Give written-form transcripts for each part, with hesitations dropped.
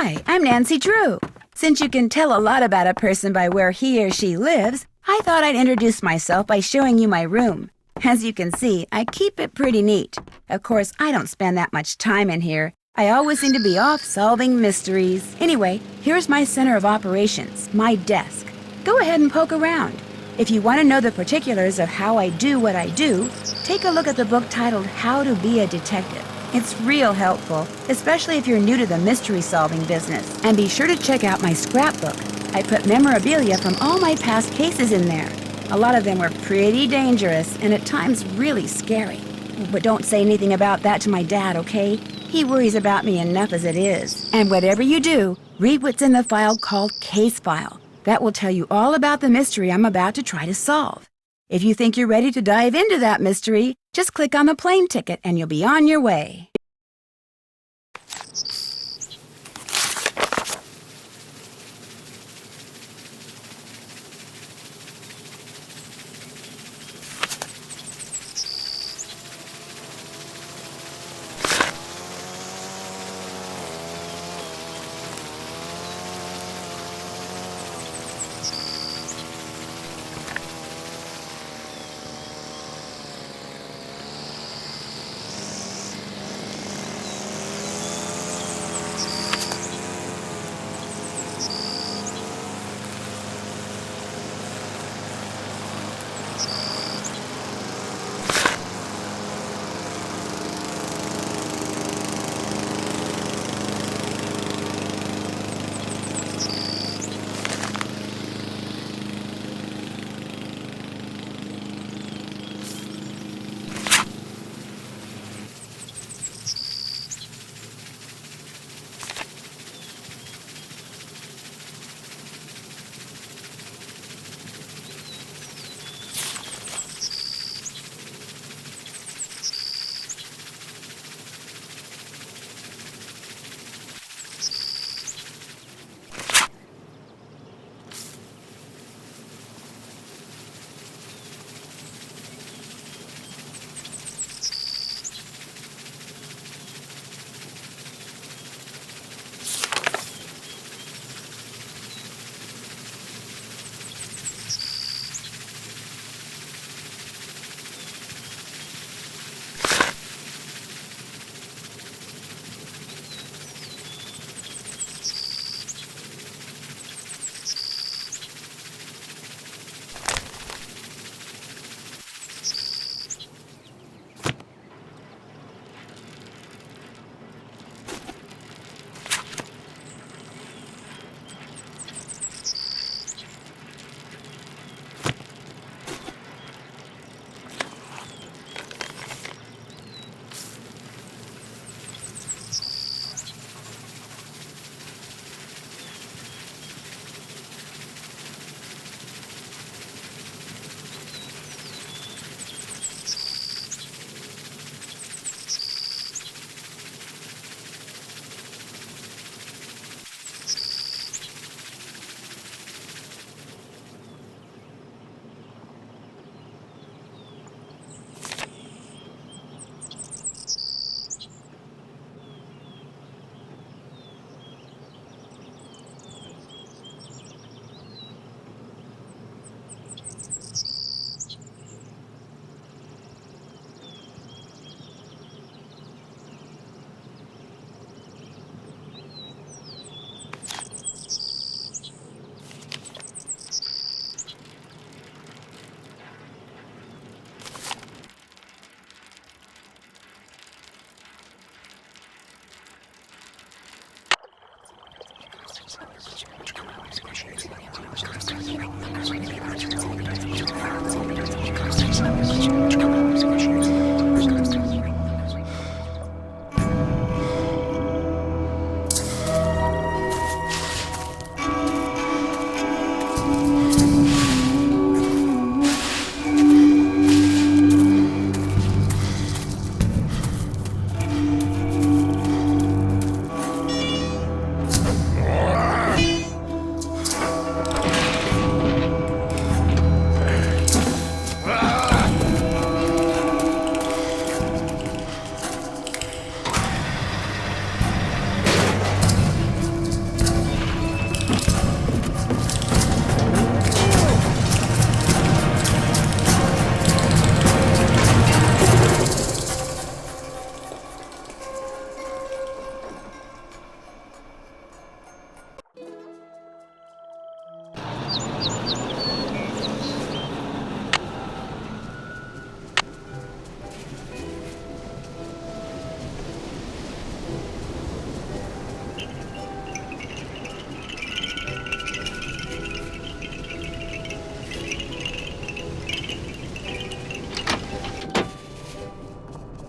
Hi, I'm Nancy Drew. Since you can tell a lot about a person by where he or she lives, I thought I'd introduce myself by showing you my room. As you can see, I keep it pretty neat. Of course, I don't spend that much time in here. I always seem to be off solving mysteries. Anyway, here's my center of operations, my desk. Go ahead and poke around. If you want to know the particulars of how I do what I do, take a look at the book titled How to Be a Detective. It's real helpful, especially if you're new to the mystery-solving business. And be sure to check out my scrapbook. I put memorabilia from all my past cases in there. A lot of them were pretty dangerous and at times really scary. But don't say anything about that to my dad, okay? He worries about me enough as it is. And whatever you do, read what's in the file called Case File. That will tell you all about the mystery I'm about to try to solve. If you think you're ready to dive into that mystery, just click on the plane ticket and you'll be on your way.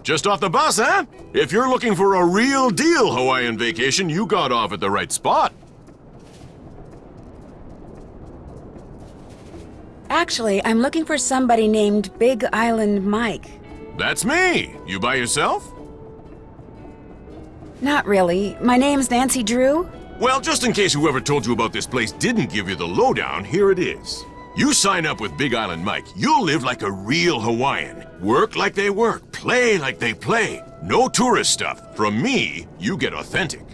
Just off the bus, huh? If you're looking for a real deal Hawaiian vacation, you got off at the right spot. Actually, I'm looking for somebody named Big Island Mike. That's me. You by yourself? Not really. My name's Nancy Drew. Well, just in case whoever told you about this place didn't give you the lowdown, here it is. You sign up with Big Island Mike, you'll live like a real Hawaiian. Work like they work, play like they play. No tourist stuff. From me, you get authentic.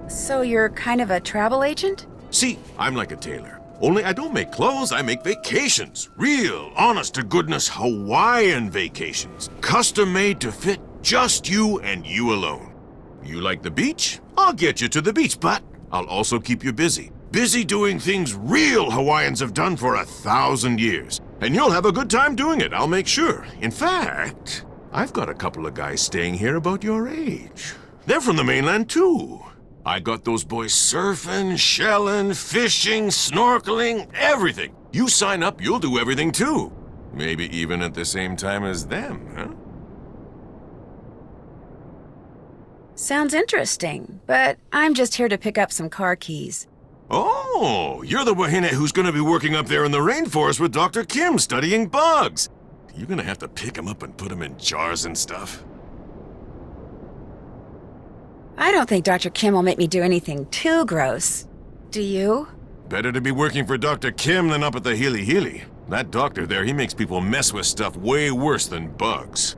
So you're kind of a travel agent? See, I'm like a tailor. Only I don't make clothes, I make vacations. Real, honest-to-goodness Hawaiian vacations. Custom-made to fit just you and you alone. You like the beach? I'll get you to the beach, but I'll also keep you busy. Busy doing things real Hawaiians have done for 1,000 years. And you'll have a good time doing it, I'll make sure. In fact, I've got a couple of guys staying here about your age. They're from the mainland, too. I got those boys surfing, shelling, fishing, snorkeling, everything. You sign up, you'll do everything, too. Maybe even at the same time as them, huh? Sounds interesting, but I'm just here to pick up some car keys. Oh, you're the wahine who's going to be working up there in the rainforest with Dr. Kim studying bugs. You're going to have to pick them up and put them in jars and stuff. I don't think Dr. Kim will make me do anything too gross. Do you? Better to be working for Dr. Kim than up at the Hili Hili. That doctor there, he makes people mess with stuff way worse than bugs.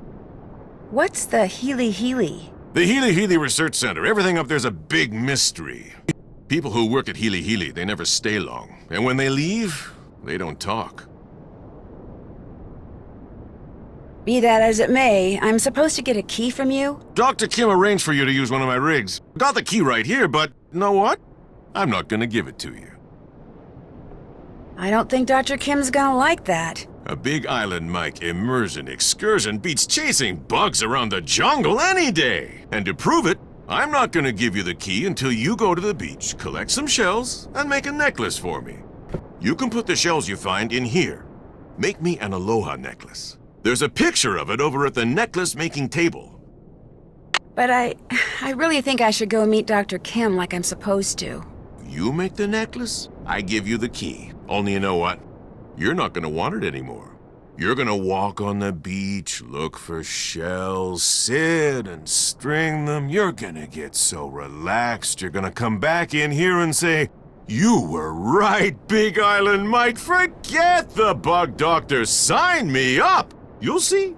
What's the Hili Hili? The Hili Hili Research Center. Everything up there's a big mystery. People who work at Hili Hili, they never stay long. And when they leave, they don't talk. Be that as it may, I'm supposed to get a key from you? Dr. Kim arranged for you to use one of my rigs. Got the key right here, but you know what? I'm not gonna give it to you. I don't think Dr. Kim's gonna like that. A Big Island Mike immersion excursion beats chasing bugs around the jungle any day. And to prove it, I'm not gonna give you the key until you go to the beach, collect some shells, and make a necklace for me. You can put the shells you find in here. Make me an aloha necklace. There's a picture of it over at the necklace-making table. But I really think I should go meet Dr. Kim like I'm supposed to. You make the necklace, I give you the key. Only you know what? You're not gonna want it anymore. You're gonna walk on the beach, look for shells, sit and string them. You're gonna get so relaxed, you're gonna come back in here and say, "You were right, Big Island Mike. Forget the bug doctor. Sign me up." You'll see.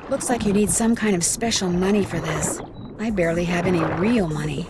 Looks like you need some kind of special money for this. I barely have any real money.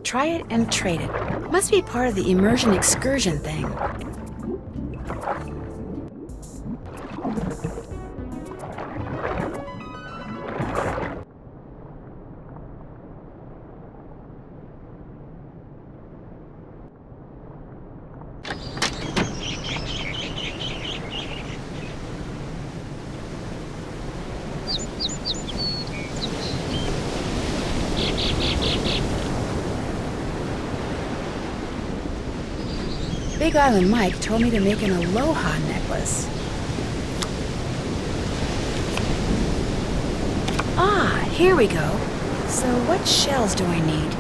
Try it and trade it. Must be part of the immersion excursion thing. Big Island Mike told me to make an aloha necklace. Ah, here we go. So what shells do I need?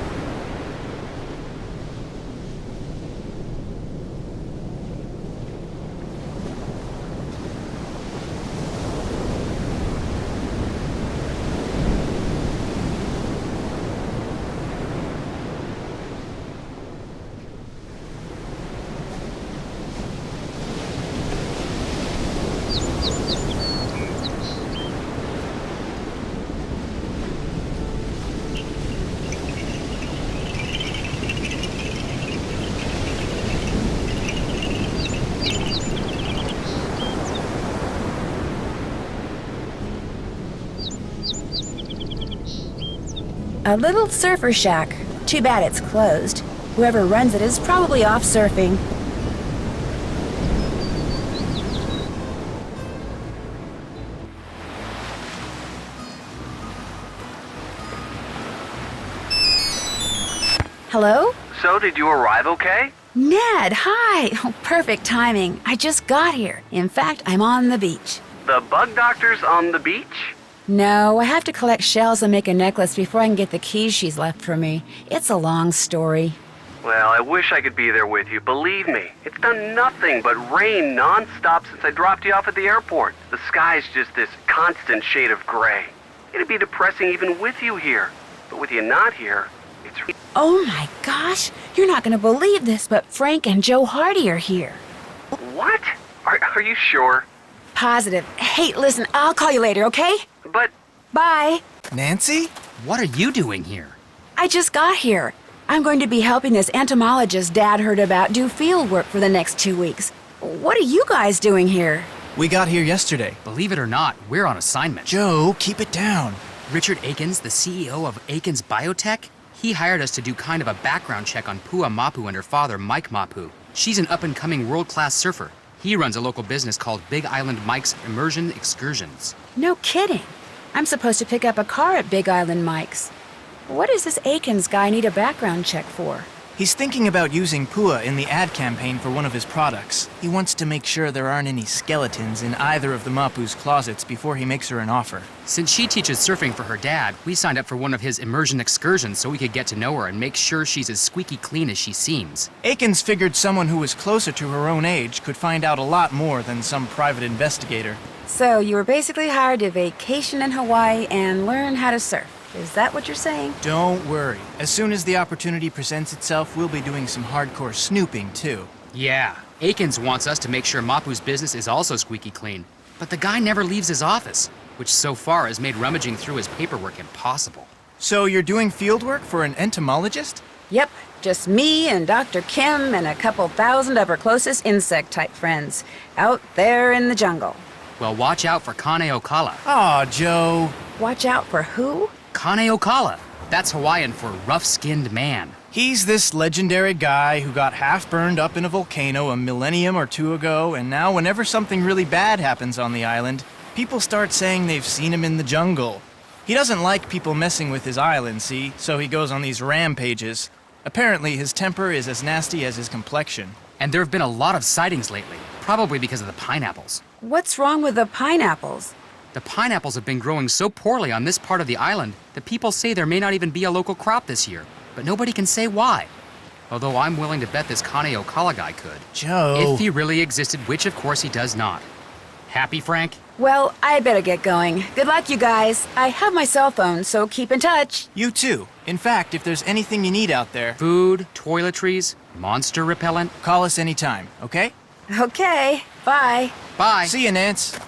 A little surfer shack. Too bad it's closed. Whoever runs it is probably off surfing. Hello? So, did you arrive okay? Ned, hi! Oh, perfect timing. I just got here. In fact, I'm on the beach. The bug doctor's on the beach? No, I have to collect shells and make a necklace before I can get the keys she's left for me. It's a long story. Well, I wish I could be there with you. Believe me, it's done nothing but rain non-stop since I dropped you off at the airport. The sky's just this constant shade of gray. It'd be depressing even with you here. But with you not here, it's... Oh my gosh, you're not going to believe this, but Frank and Joe Hardy are here. What? Are you sure? Positive. Hey, listen, I'll call you later, okay? But... Bye. Nancy? What are you doing here? I just got here. I'm going to be helping this entomologist Dad heard about do field work for the next 2 weeks. What are you guys doing here? We got here yesterday. Believe it or not, we're on assignment. Joe, keep it down. Richard Akins, the CEO of Akins Biotech, he hired us to do kind of a background check on Pua Mapu and her father, Mike Mapu. She's an up-and-coming world-class surfer. He runs a local business called Big Island Mike's Immersion Excursions. No kidding. I'm supposed to pick up a car at Big Island Mike's. What does this Akins guy need a background check for? He's thinking about using Pua in the ad campaign for one of his products. He wants to make sure there aren't any skeletons in either of the Mapu's closets before he makes her an offer. Since she teaches surfing for her dad, we signed up for one of his immersion excursions so we could get to know her and make sure she's as squeaky clean as she seems. Akins figured someone who was closer to her own age could find out a lot more than some private investigator. So you were basically hired to vacation in Hawaii and learn how to surf. Is that what you're saying? Don't worry. As soon as the opportunity presents itself, we'll be doing some hardcore snooping, too. Yeah, Akins wants us to make sure Mapu's business is also squeaky clean. But the guy never leaves his office, which so far has made rummaging through his paperwork impossible. So you're doing field work for an entomologist? Yep, just me and Dr. Kim and a couple thousand of her closest insect-type friends out there in the jungle. Well, watch out for Kane Okala. Aw, Joe. Watch out for who? Kane Okala. That's Hawaiian for rough-skinned man. He's this legendary guy who got half burned up in a volcano a millennium or two ago, and now whenever something really bad happens on the island, people start saying they've seen him in the jungle. He doesn't like people messing with his island, see, so he goes on these rampages. Apparently, his temper is as nasty as his complexion. And there have been a lot of sightings lately, probably because of the pineapples. What's wrong with the pineapples? The pineapples have been growing so poorly on this part of the island that people say there may not even be a local crop this year, but nobody can say why. Although I'm willing to bet this Kane Okala guy could. Joe. If he really existed, which of course he does not. Happy, Frank? Well, I better get going. Good luck, you guys. I have my cell phone, so keep in touch. You too. In fact, if there's anything you need out there, Food, toiletries, monster repellent. call us anytime, okay? Okay, bye. Bye. See you, Nance.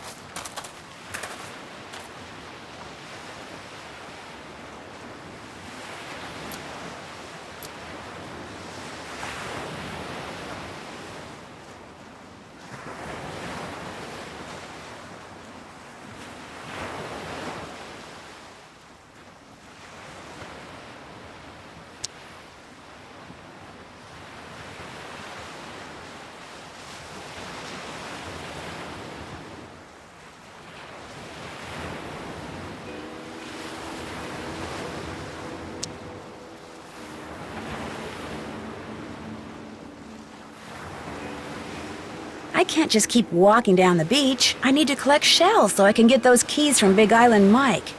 I can't just keep walking down the beach. I need to collect shells so I can get those keys from Big Island Mike.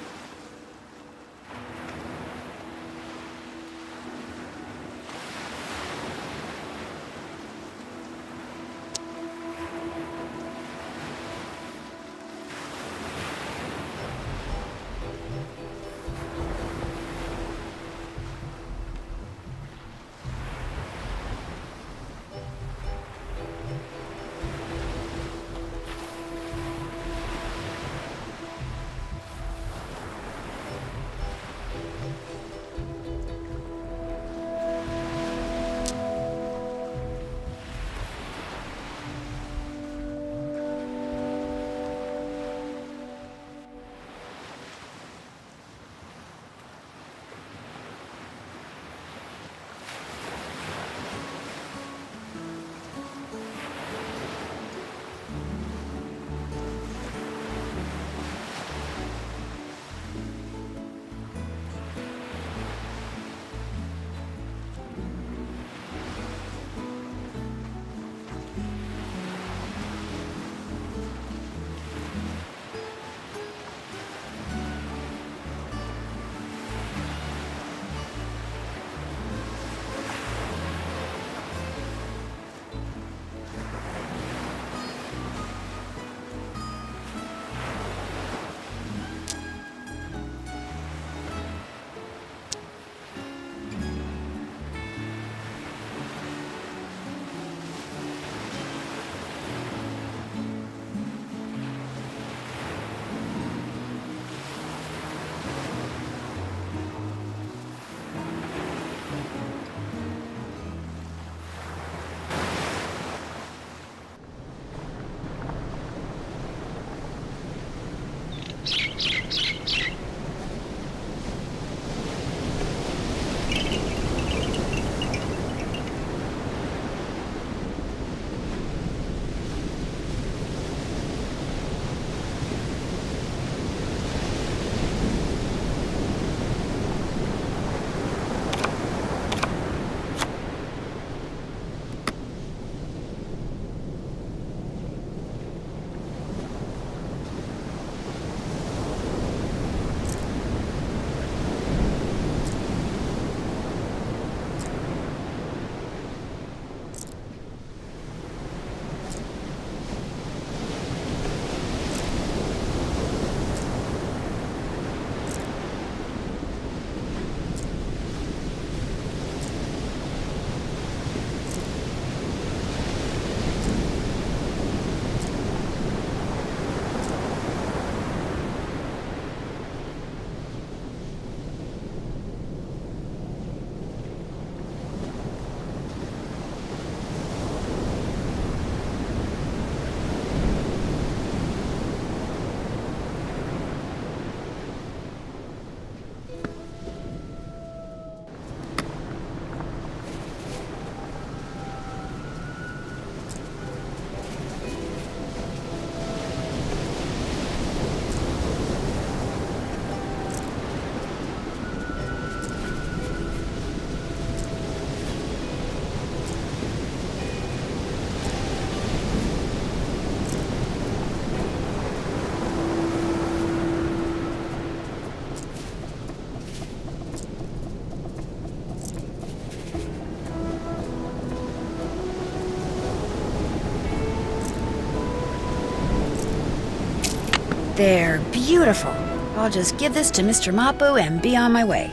They're beautiful. I'll just give this to Mr. Mapu and be on my way.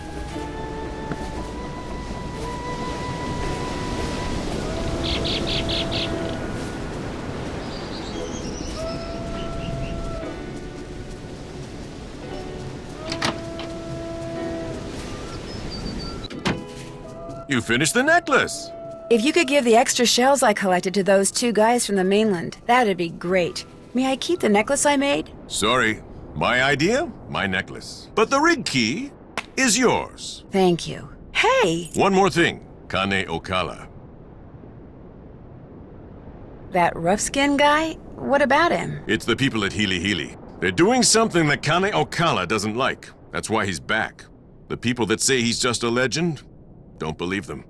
You finished the necklace. If you could give the extra shells I collected to those two guys from the mainland, that'd be great. May I keep the necklace I made? Sorry. My idea, my necklace. But the rig key is yours. Thank you. Hey! One more thing. Kane Okala. That rough-skinned guy? What about him? It's the people at Hili Hili. They're doing something that Kane Okala doesn't like. That's why he's back. The people that say he's just a legend, don't believe them.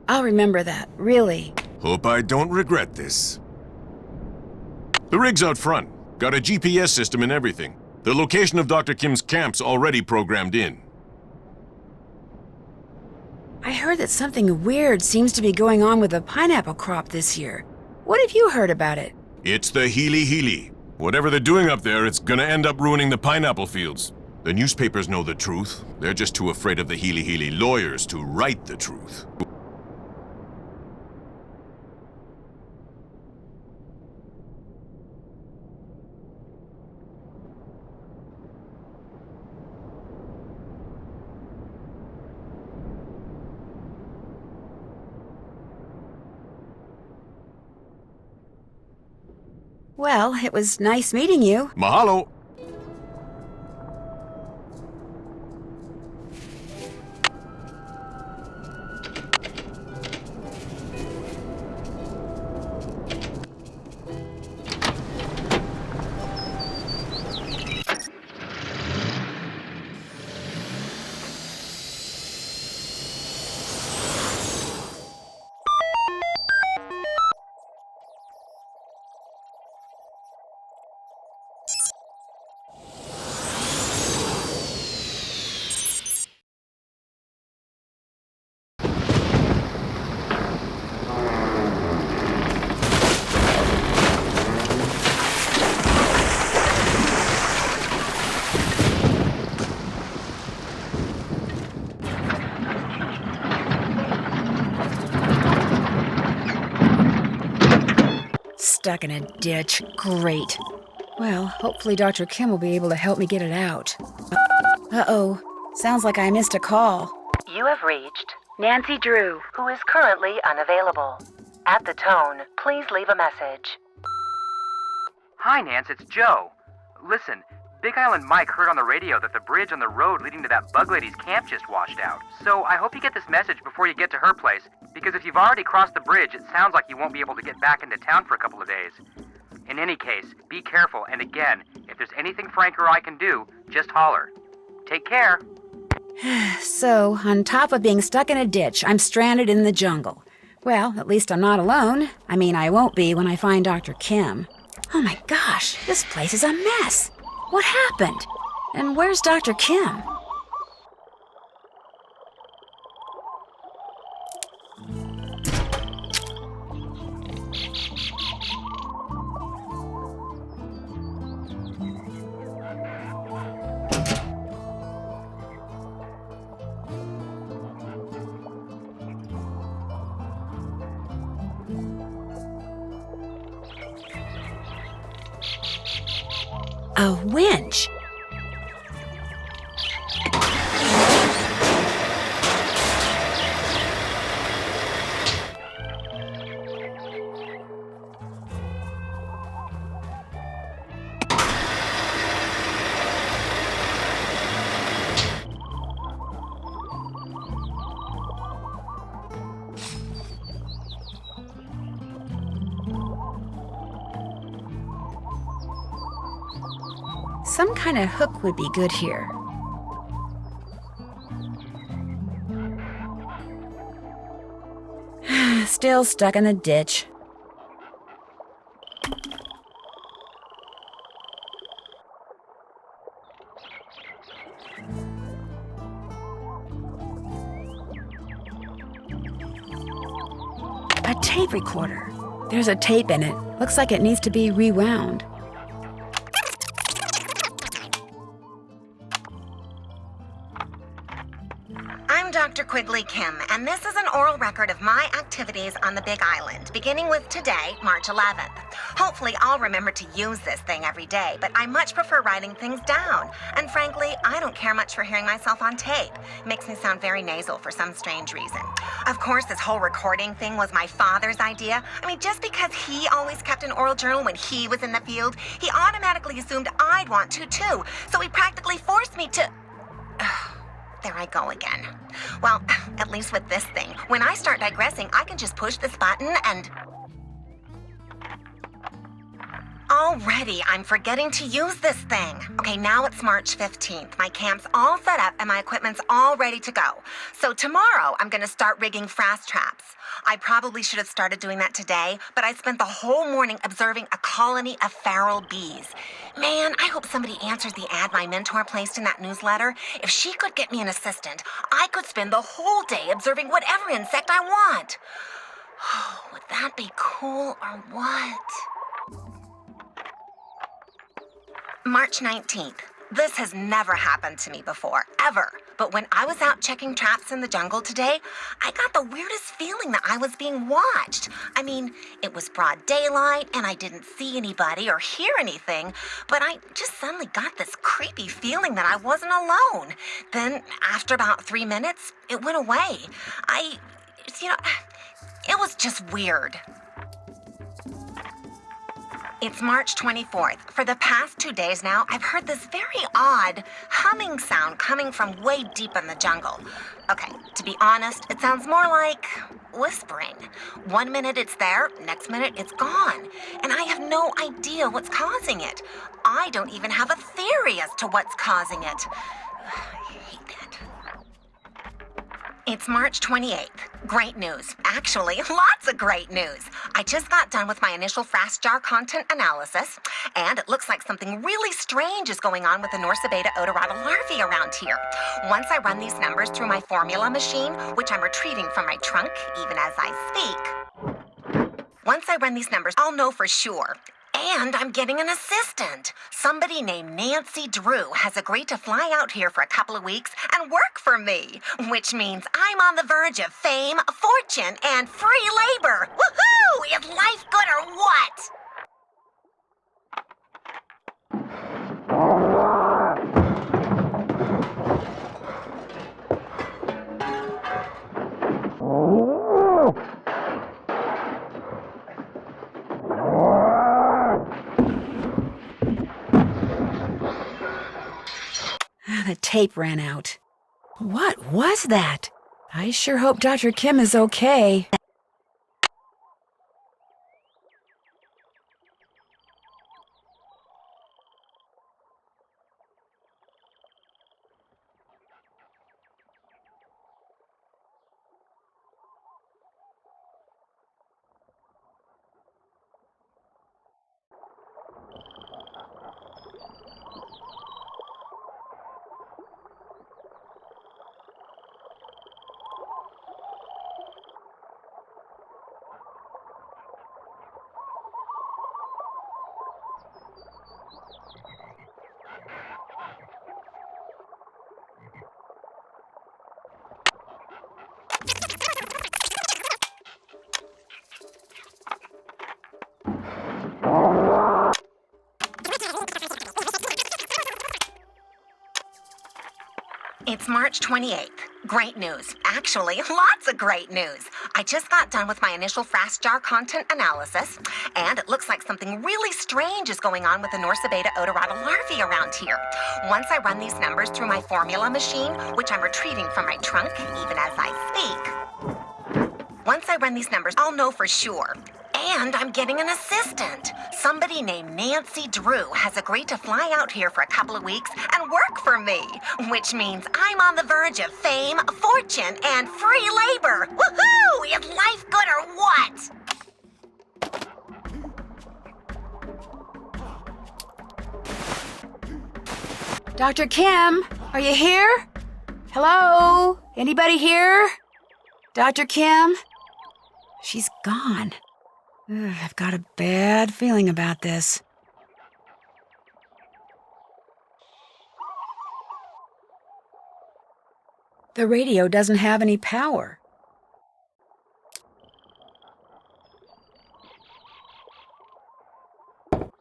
I'll remember that, really. Hope I don't regret this. The rig's out front. Got a GPS system and everything. The location of Dr. Kim's camp's already programmed in. I heard that something weird seems to be going on with the pineapple crop this year. What have you heard about it? It's the Healy. Whatever they're doing up there, it's gonna end up ruining the pineapple fields. The newspapers know the truth. They're just too afraid of the Healy lawyers to write the truth. Well, it was nice meeting you. Mahalo! Stuck in a ditch. Great. Well, hopefully Dr. Kim will be able to help me get it out. Uh-oh. Sounds like I missed a call. You have reached Nancy Drew. who is currently unavailable. At the tone, please leave a message. Hi, Nance, it's Joe. Listen, Big Island Mike heard on the radio that the bridge on the road leading to that bug lady's camp just washed out. So I hope you get this message before you get to her place, because if you've already crossed the bridge, it sounds like you won't be able to get back into town for a couple of days. In any case, be careful, and again, if there's anything Frank or I can do, just holler. Take care. So, on top of being stuck in a ditch, I'm stranded in the jungle. Well, at least I'm not alone. I mean, I won't be when I find Dr. Kim. Oh my gosh, this place is a mess. What happened? And where's Dr. Kim? A winch? Some kind of hook would be good here. Still stuck in the ditch. A tape recorder. There's a tape in it. Looks like it needs to be rewound. I'm Dr. Quigley Kim, and this is an oral record of my activities on the Big Island, beginning with today, March 11th. Hopefully, I'll remember to use this thing every day, but I much prefer writing things down. And frankly, I don't care much for hearing myself on tape. It makes me sound very nasal for some strange reason. Of course, this whole recording thing was my father's idea. I mean, just because he always kept an oral journal when he was in the field, he automatically assumed I'd want to too. So he practically forced me to... There I go again. Well, at least with this thing, when I start digressing, I can just push this button and... Already, I'm forgetting to use this thing. Okay, now it's March 15th. My camp's all set up and my equipment's all ready to go. So tomorrow, I'm gonna start rigging fast traps. I probably should have started doing that today, but I spent the whole morning observing a colony of feral bees. Man, I hope somebody answers the ad my mentor placed in that newsletter. If she could get me an assistant, I could spend the whole day observing whatever insect I want. Would that be cool or what? March 19th. This has never happened to me before, ever. But when I was out checking traps in the jungle today, I got the weirdest feeling that I was being watched. I mean, it was broad daylight and I didn't see anybody or hear anything, but I just suddenly got this creepy feeling that I wasn't alone. Then, after about 3 minutes, it went away. It was just weird. It's March 24th. For the past 2 days now, I've heard this very odd humming sound coming from way deep in the jungle. Okay, to be honest, it sounds more like whispering. 1 minute it's there, next minute it's gone. And I have no idea what's causing it. I don't even have a theory as to what's causing it. I hate that. It's March 28th. Great news. Actually, lots of great news. I just got done with my initial fast jar content analysis, and it looks like something really strange is going on with the Norsa beta odorata larvae around here. Once I run these numbers through my formula machine, which I'm retrieving from my trunk even as I speak, once I run these numbers, I'll know for sure. And I'm getting an assistant. Somebody named Nancy Drew has agreed to fly out here for a couple of weeks and work for me, which means I'm on the verge of fame, fortune, and free labor. Woohoo! Is life good or what? The tape ran out. What was that? I sure hope Dr. Kim is okay. It's March 28th. Great news. Actually, lots of great news. I just got done with my initial fast jar content analysis, and it looks like something really strange is going on with the Norsa beta odorata larvae around here. Once I run these numbers through my formula machine, which I'm retrieving from my trunk even as I speak, once I run these numbers, I'll know for sure. And I'm getting an assistant. Somebody named Nancy Drew has agreed to fly out here for a couple of weeks and work for me, which means I'm on the verge of fame, fortune, and free labor. Woohoo! Is life good or what? Dr. Kim, are you here? Hello? Anybody here? Dr. Kim? She's gone. Ugh, I've got a bad feeling about this. The radio doesn't have any power.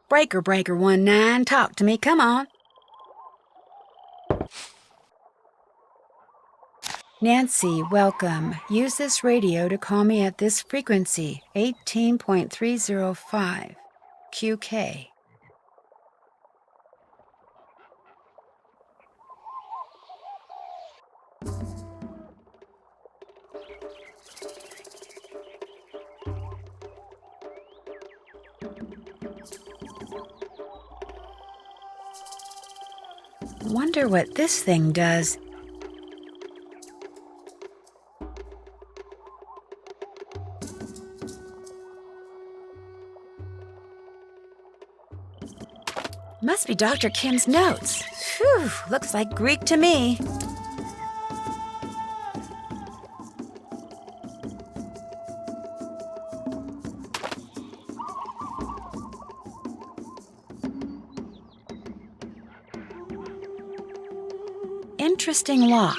Breaker 19, talk to me, come on. Nancy, welcome. Use this radio to call me at this frequency, 18.305, QK. Wonder what this thing does. Must be Dr. Kim's notes. Phew, looks like Greek to me. Interesting lock.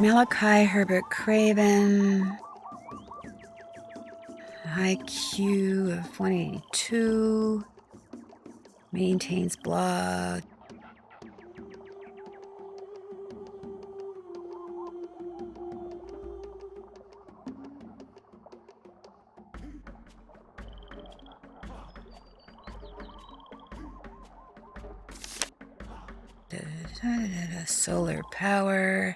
Malachi Herbert Craven. IQ of 182. Maintains blog. Solar power.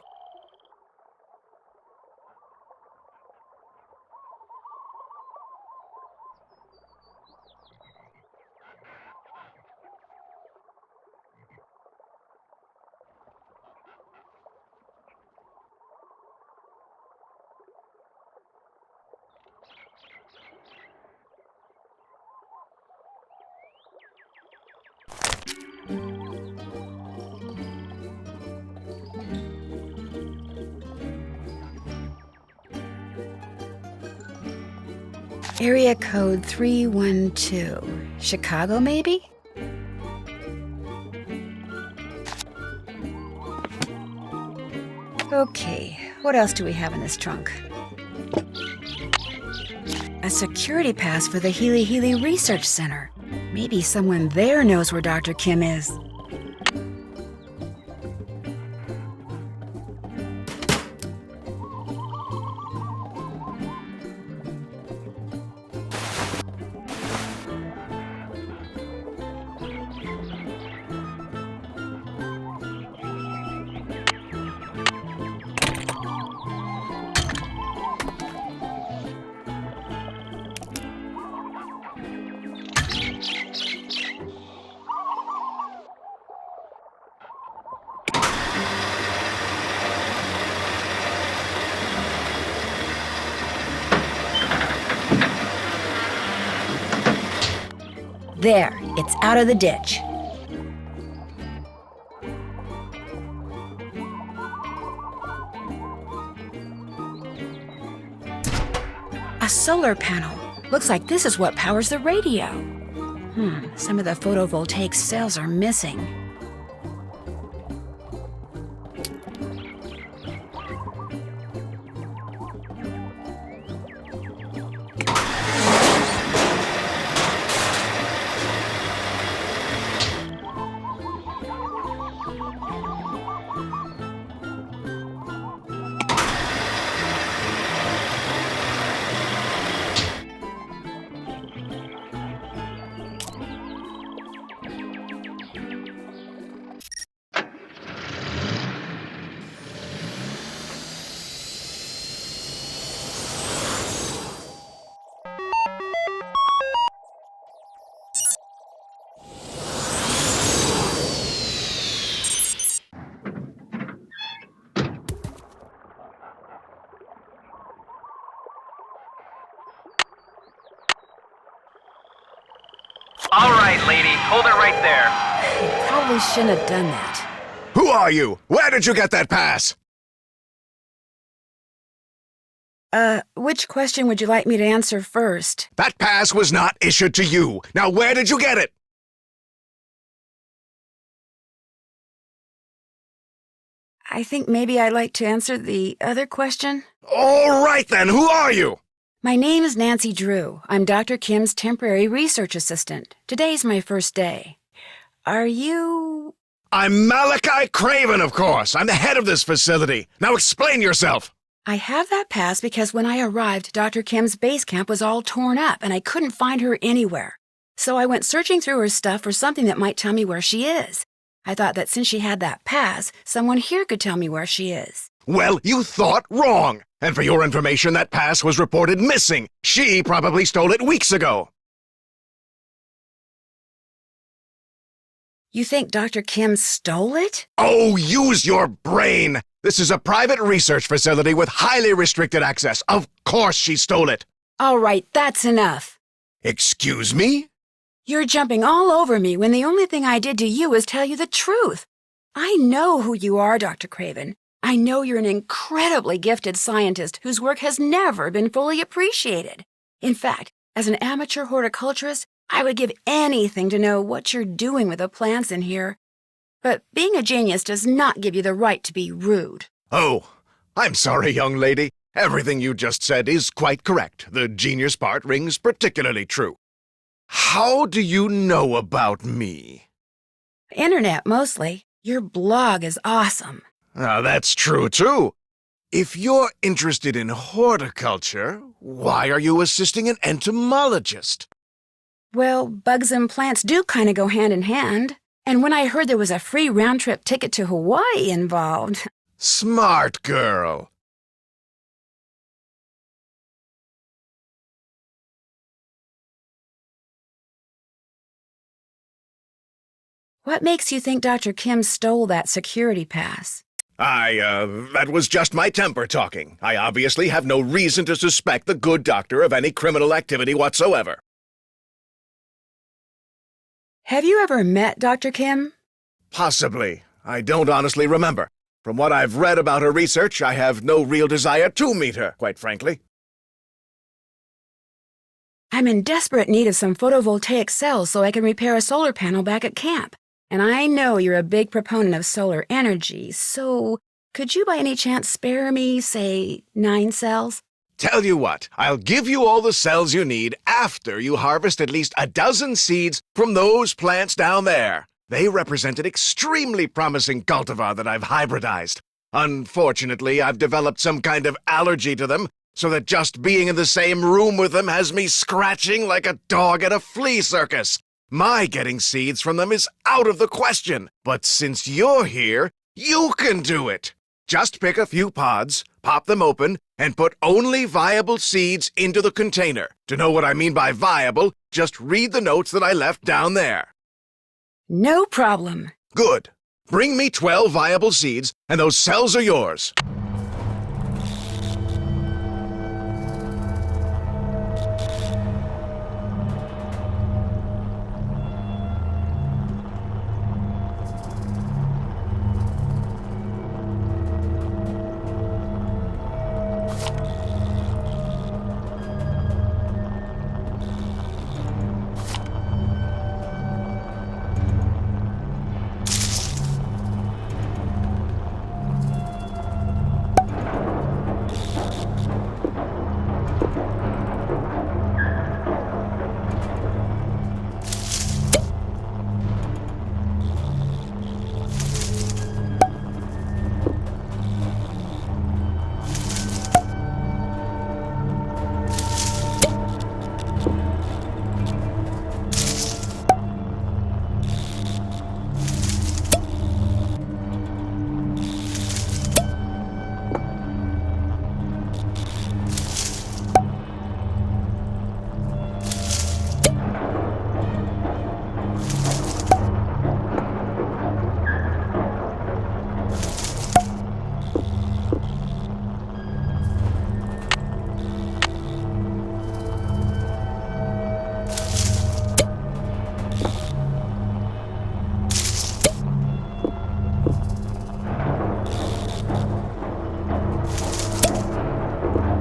Area code 312. Chicago, maybe? Okay, what else do we have in this trunk? A security pass for the Healy Healy Research Center. Maybe someone there knows where Dr. Kim is. There, it's out of the ditch. A solar panel. Looks like this is what powers the radio. Some of the photovoltaic cells are missing. All right, lady, hold it right there. Probably shouldn't have done that. Who are you? Where did you get that pass? Which question would you like me to answer first? That pass was not issued to you. Now where did you get it? I think maybe I'd like to answer the other question. All right then, who are you? My name is Nancy Drew. I'm Dr. Kim's temporary research assistant. Today's my first day. Are you... I'm Malachi Craven, of course. I'm the head of this facility. Now explain yourself. I have that pass because when I arrived, Dr. Kim's base camp was all torn up and I couldn't find her anywhere. So I went searching through her stuff for something that might tell me where she is. I thought that since she had that pass, someone here could tell me where she is. Well, you thought wrong. And for your information, that pass was reported missing. She probably stole it weeks ago. You think Dr. Kim stole it? Oh, use your brain! This is a private research facility with highly restricted access. Of course she stole it. All right, that's enough. Excuse me? You're jumping all over me when the only thing I did to you was tell you the truth. I know who you are, Dr. Craven. I know you're an incredibly gifted scientist whose work has never been fully appreciated. In fact, as an amateur horticulturist, I would give anything to know what you're doing with the plants in here. But being a genius does not give you the right to be rude. Oh, I'm sorry, young lady. Everything you just said is quite correct. The genius part rings particularly true. How do you know about me? Internet, mostly. Your blog is awesome. That's true, too. If you're interested in horticulture, why are you assisting an entomologist? Well, bugs and plants do kind of go hand in hand. And when I heard there was a free round-trip ticket to Hawaii involved... Smart girl. What makes you think Dr. Kim stole that security pass? That was just my temper talking. I obviously have no reason to suspect the good doctor of any criminal activity whatsoever. Have you ever met Dr. Kim? Possibly. I don't honestly remember. From what I've read about her research, I have no real desire to meet her, quite frankly. I'm in desperate need of some photovoltaic cells so I can repair a solar panel back at camp. And I know you're a big proponent of solar energy, so could you by any chance spare me, say, 9 cells? Tell you what, I'll give you all the cells you need after you harvest at least a dozen seeds from those plants down there. They represent an extremely promising cultivar that I've hybridized. Unfortunately, I've developed some kind of allergy to them, so that just being in the same room with them has me scratching like a dog at a flea circus. My getting seeds from them is out of the question. But since you're here, you can do it. Just pick a few pods, pop them open, and put only viable seeds into the container. To know what I mean by viable, just read the notes that I left down there. No problem. Good. Bring me 12 viable seeds, and those cells are yours.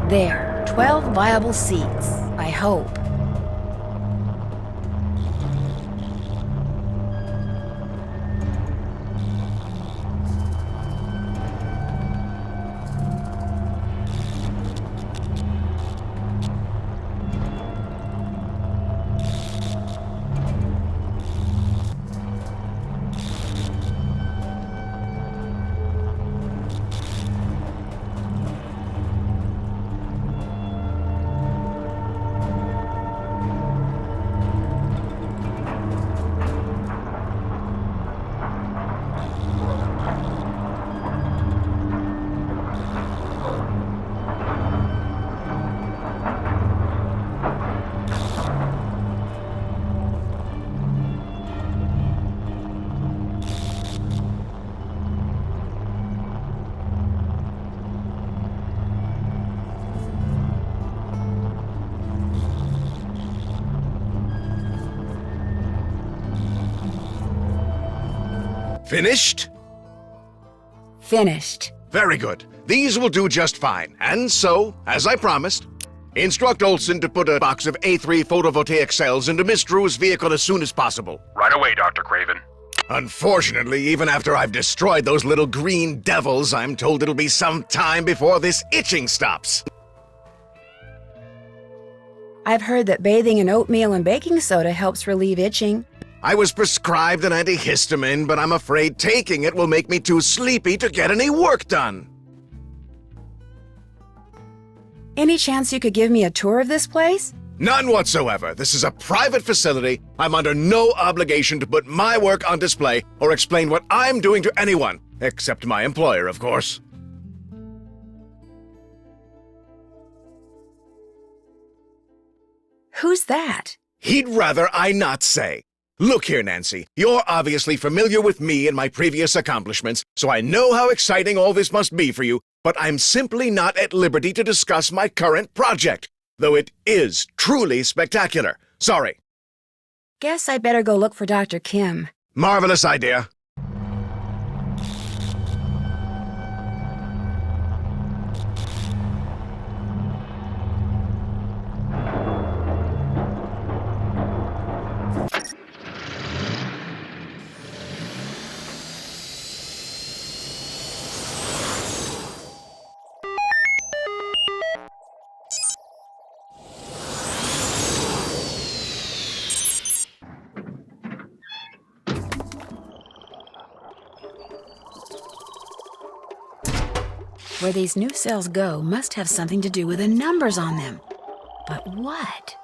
There, 12 viable seeds, I hope. Finished? Finished. Very good. These will do just fine. And so, as I promised, instruct Olson to put a box of A3 photovoltaic cells into Miss Drew's vehicle as soon as possible. Right away, Dr. Craven. Unfortunately, even after I've destroyed those little green devils, I'm told it'll be some time before this itching stops. I've heard that bathing in oatmeal and baking soda helps relieve itching. I was prescribed an antihistamine, but I'm afraid taking it will make me too sleepy to get any work done. Any chance you could give me a tour of this place? None whatsoever. This is a private facility. I'm under no obligation to put my work on display or explain what I'm doing to anyone, except my employer, of course. Who's that? He'd rather I not say. Look here, Nancy. You're obviously familiar with me and my previous accomplishments, so I know how exciting all this must be for you, but I'm simply not at liberty to discuss my current project, though it is truly spectacular. Sorry. Guess I better go look for Dr. Kim. Marvelous idea. Where these new cells go must have something to do with the numbers on them. But what?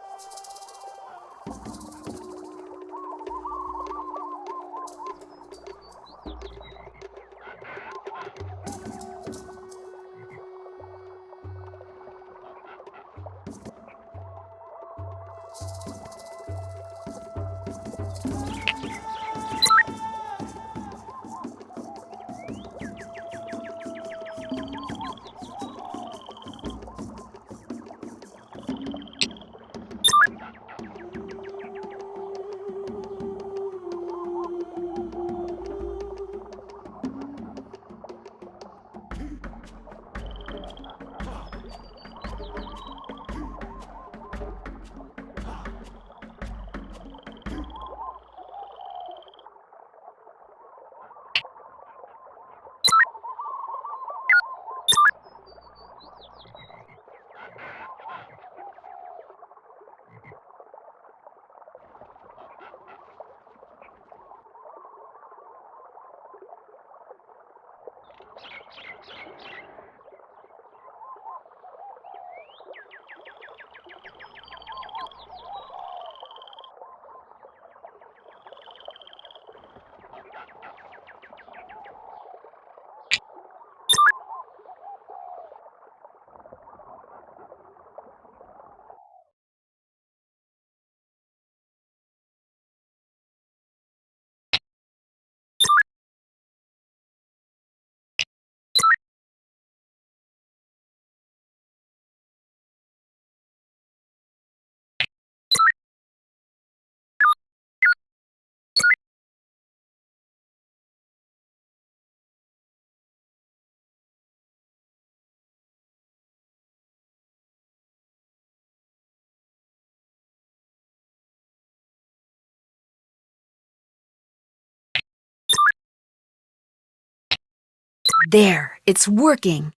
There, it's working.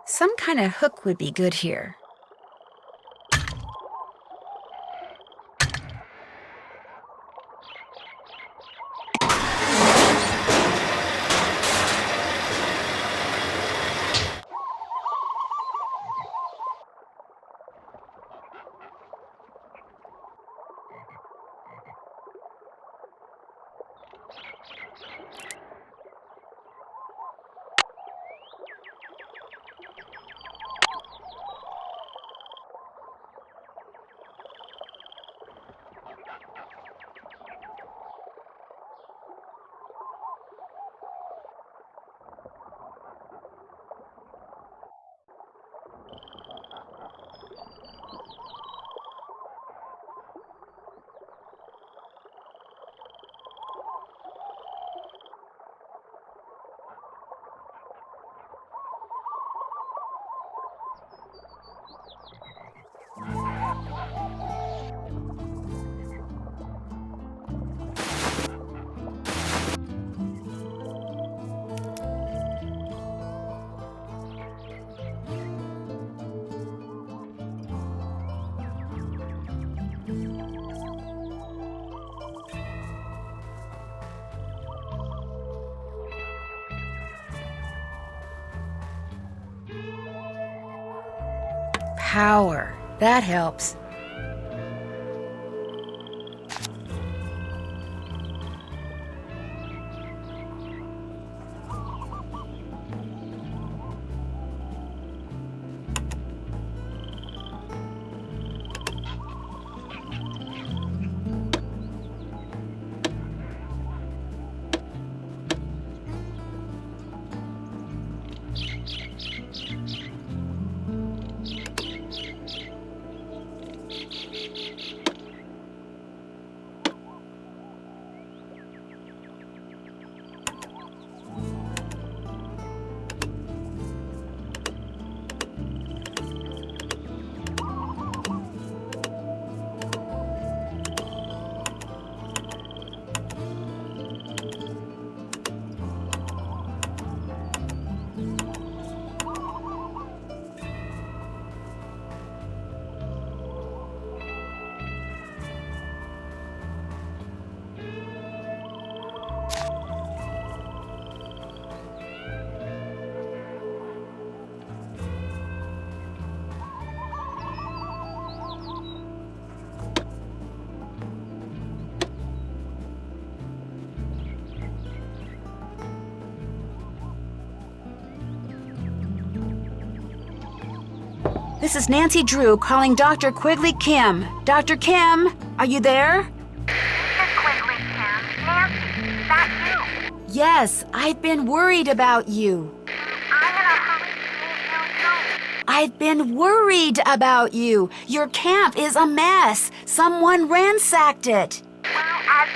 Some kind of hook would be good here. power. That helps. This is Nancy Drew calling Dr. Quigley Kim. Dr. Kim, are you there? Miss Quigley, Kim. Nancy, is that you? Yes, I've been worried about you. I'm in a hurry to meet you, too. I've been worried about you. Your camp is a mess. Someone ransacked it. Well, as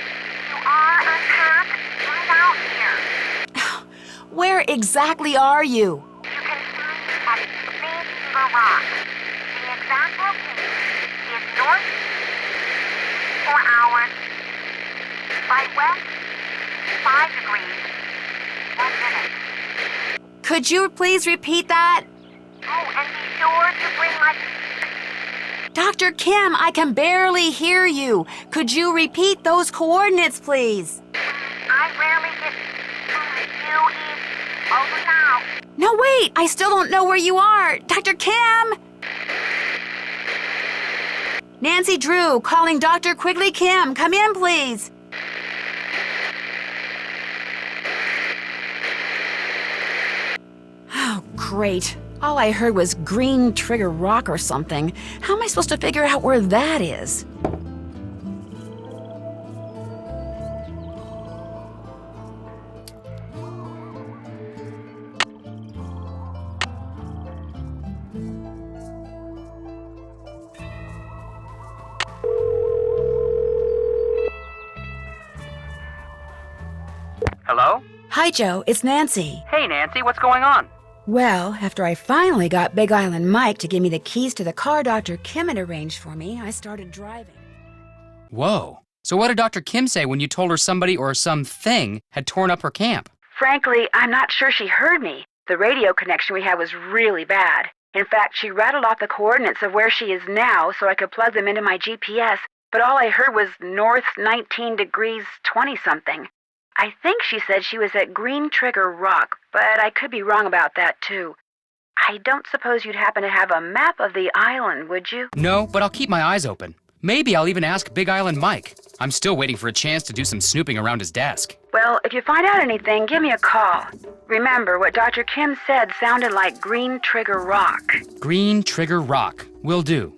you are unpacked, right out here. Where exactly are you? You can find me at Big Beaver Rock. The exact location is northeast 4 hours, by west 5 degrees, 1 minute. Could you please repeat that? Oh, and be sure to bring my... Dr. Kim, I can barely hear you. Could you repeat those coordinates, please? I rarely get you is over now. No, wait, I still don't know where you are. Dr. Kim! Nancy Drew calling Dr. Quigley Kim. Come in, please. Oh, great. All I heard was Green Trigger Rock or something. How am I supposed to figure out where that is? Hello? Hi, Joe. It's Nancy. Hey, Nancy, what's going on? Well, after I finally got Big Island Mike to give me the keys to the car Dr. Kim had arranged for me, I started driving. Whoa. So what did Dr. Kim say when you told her somebody or something had torn up her camp? Frankly, I'm not sure she heard me. The radio connection we had was really bad. In fact, she rattled off the coordinates of where she is now so I could plug them into my GPS, but all I heard was north 19 degrees 20-something. I think she said she was at Green Trigger Rock, but I could be wrong about that, too. I don't suppose you'd happen to have a map of the island, would you? No, but I'll keep my eyes open. Maybe I'll even ask Big Island Mike. I'm still waiting for a chance to do some snooping around his desk. Well, if you find out anything, give me a call. Remember, what Dr. Kim said sounded like Green Trigger Rock. Green Trigger Rock. Will do.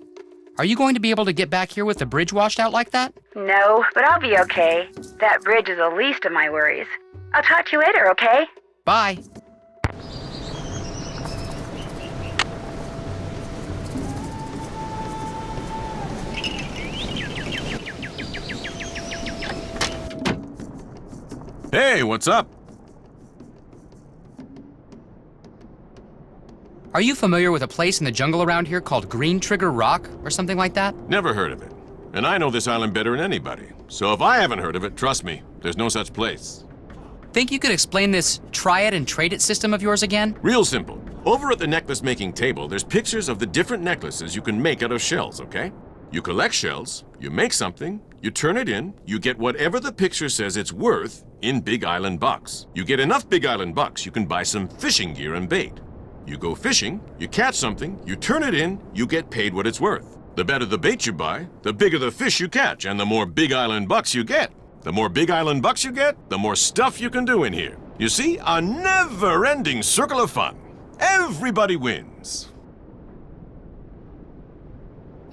Are you going to be able to get back here with the bridge washed out like that? No, but I'll be okay. That bridge is the least of my worries. I'll talk to you later, okay? Bye. Hey, what's up? Are you familiar with a place in the jungle around here called Green Trigger Rock or something like that? Never heard of it. And I know this island better than anybody. So if I haven't heard of it, trust me, there's no such place. Think you could explain this try it and trade it system of yours again? Real simple. Over at the necklace making table, there's pictures of the different necklaces you can make out of shells, okay? You collect shells, you make something, you turn it in, you get whatever the picture says it's worth in Big Island bucks. You get enough Big Island bucks, you can buy some fishing gear and bait. You go fishing, you catch something, you turn it in, you get paid what it's worth. The better the bait you buy, the bigger the fish you catch, and the more Big Island bucks you get. The more Big Island bucks you get, the more stuff you can do in here. You see, a never-ending circle of fun. Everybody wins.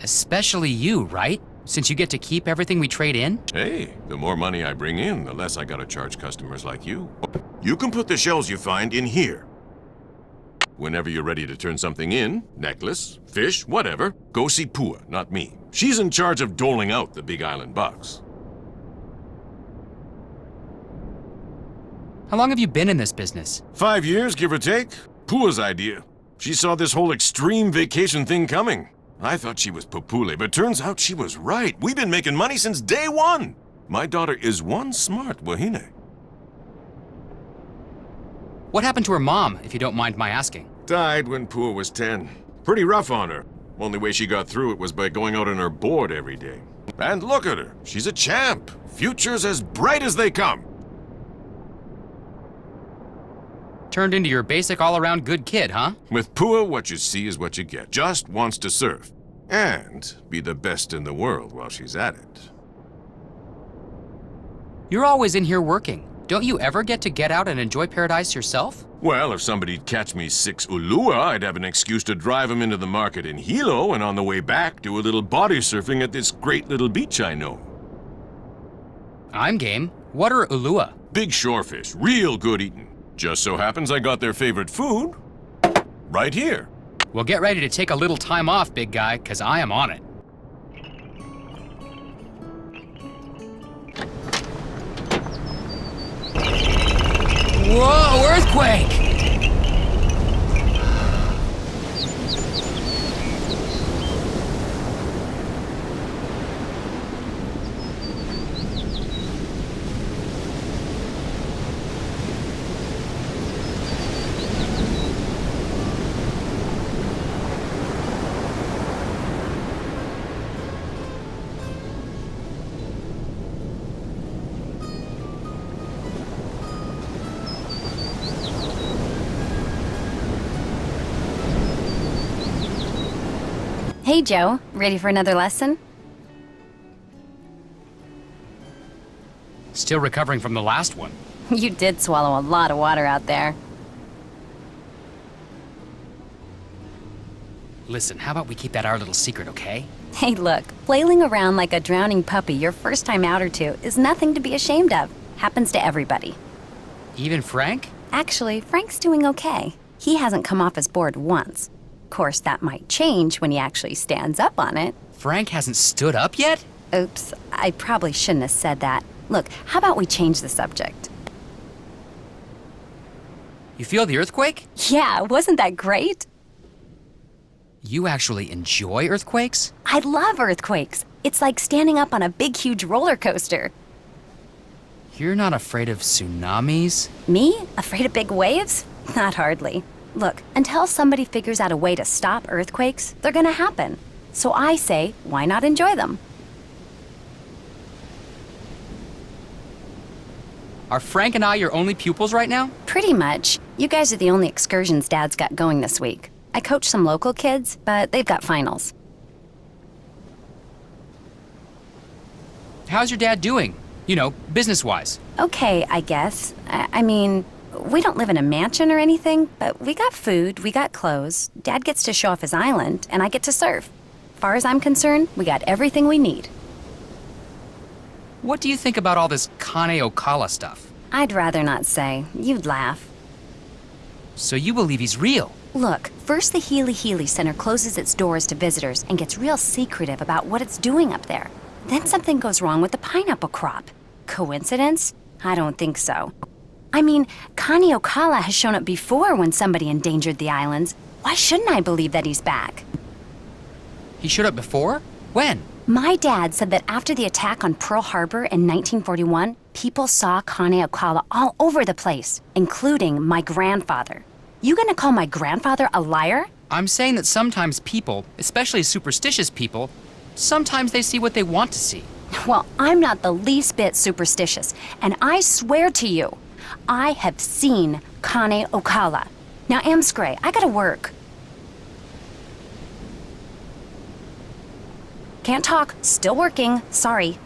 Especially you, right? Since you get to keep everything we trade in? Hey, the more money I bring in, the less I gotta charge customers like you. You can put the shells you find in here. Whenever you're ready to turn something in, necklace, fish, whatever, go see Pua, not me. She's in charge of doling out the Big Island bucks. How long have you been in this business? 5 years, give or take. Pua's idea. She saw this whole extreme vacation thing coming. I thought she was popule, but turns out she was right. We've been making money since day one. My daughter is one smart wahine. What happened to her mom, if you don't mind my asking? Died when Pua was 10. Pretty rough on her. Only way she got through it was by going out on her board every day. And look at her. She's a champ. Future's as bright as they come. Turned into your basic all-around good kid, huh? With Pua, what you see is what you get. Just wants to surf. And be the best in the world while she's at it. You're always in here working. Don't you ever get to get out and enjoy paradise yourself? Well, if somebody'd catch me 6 ulua, I'd have an excuse to drive them into the market in Hilo, and on the way back, do a little body surfing at this great little beach I know. I'm game. What are ulua? Big shorefish, real good eating. Just so happens I got their favorite food right here. Well, get ready to take a little time off, big guy, because I am on it. Whoa, earthquake! Hey, Joe. Ready for another lesson? Still recovering from the last one. You did swallow a lot of water out there. Listen, how about we keep that our little secret, okay? Hey, look. Flailing around like a drowning puppy your first time out or two is nothing to be ashamed of. Happens to everybody. Even Frank? Actually, Frank's doing okay. He hasn't come off his board once. Of course, that might change when he actually stands up on it. Frank hasn't stood up yet? Oops, I probably shouldn't have said that. Look, how about we change the subject? You feel the earthquake? Yeah, wasn't that great? You actually enjoy earthquakes? I love earthquakes. It's like standing up on a big, huge roller coaster. You're not afraid of tsunamis? Me? Afraid of big waves? Not hardly. Look, until somebody figures out a way to stop earthquakes, they're gonna happen. So I say, why not enjoy them? Are Frank and I your only pupils right now? Pretty much. You guys are the only excursions Dad's got going this week. I coach some local kids, but they've got finals. How's your dad doing? You know, business-wise. Okay, I guess. I mean, we don't live in a mansion or anything, but we got food, we got clothes. Dad gets to show off his island, and I get to surf. Far as I'm concerned, we got everything we need. What do you think about all this Kane Okala stuff? I'd rather not say. You'd laugh. So you believe he's real? Look, first the Healy Healy Center closes its doors to visitors and gets real secretive about what it's doing up there. Then something goes wrong with the pineapple crop. Coincidence? I don't think so. I mean, Kane Okala has shown up before when somebody endangered the islands. Why shouldn't I believe that he's back? He showed up before? When? My dad said that after the attack on Pearl Harbor in 1941, people saw Kane Okala all over the place, including my grandfather. You gonna call my grandfather a liar? I'm saying that sometimes people, especially superstitious people, sometimes they see what they want to see. Well, I'm not the least bit superstitious, and I swear to you, I have seen Kane Okala. Now, Amscray, I gotta work. Can't talk. Still working. Sorry.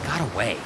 Got away.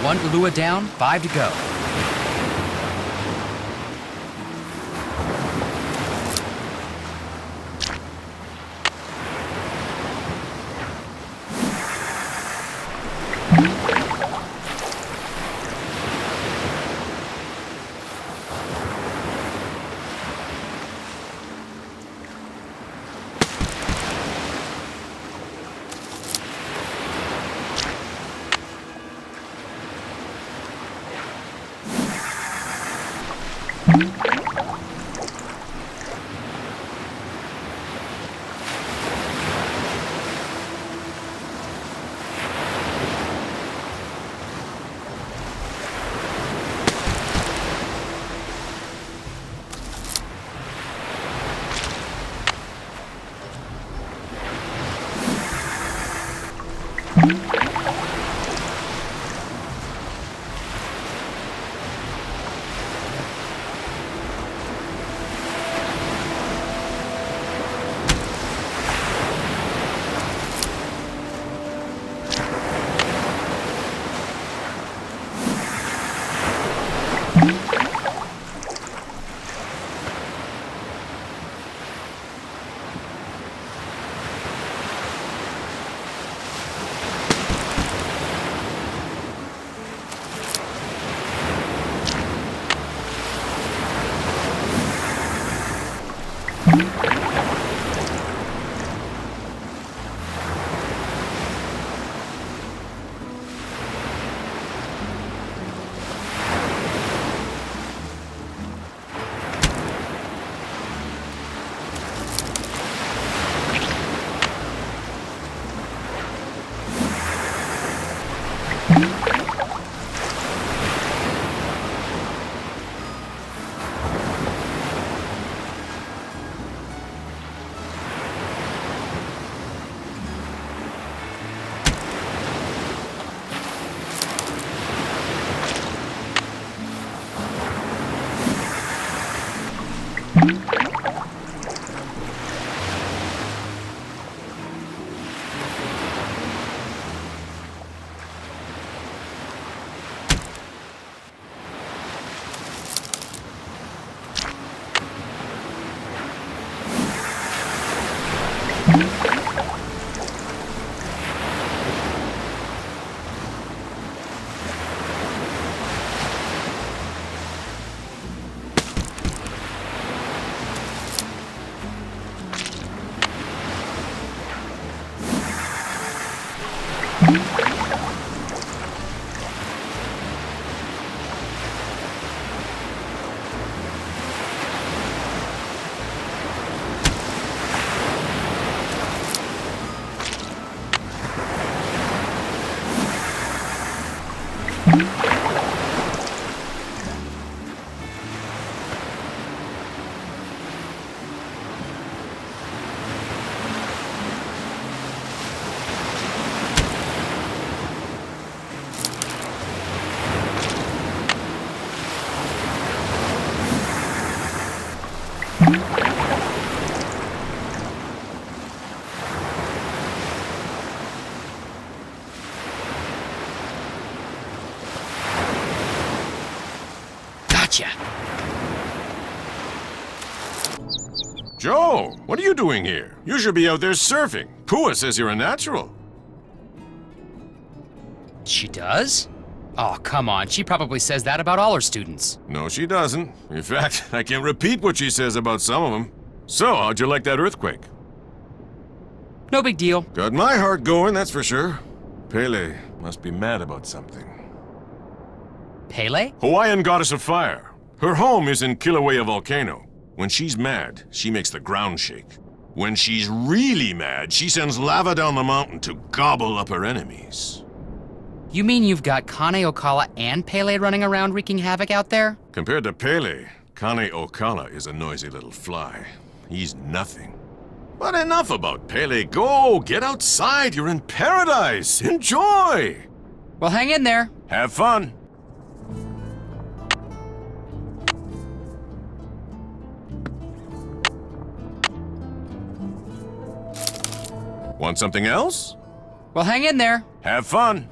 One Ulua down, 5 to go. Gotcha. Joe, what are you doing here? You should be out there surfing. Pua says you're a natural. She does? Oh, come on. She probably says that about all her students. No, she doesn't. In fact, I can repeat what she says about some of them. So, how'd you like that earthquake? No big deal. Got my heart going, that's for sure. Pele must be mad about something. Pele? Hawaiian goddess of fire. Her home is in Kilauea Volcano. When she's mad, she makes the ground shake. When she's really mad, she sends lava down the mountain to gobble up her enemies. You mean you've got Kane Okala and Pele running around wreaking havoc out there? Compared to Pele, Kane Okala is a noisy little fly. He's nothing. But enough about Pele. Go, get outside. You're in paradise. Enjoy. Well, hang in there. Have fun. Want something else? Well, hang in there. Have fun.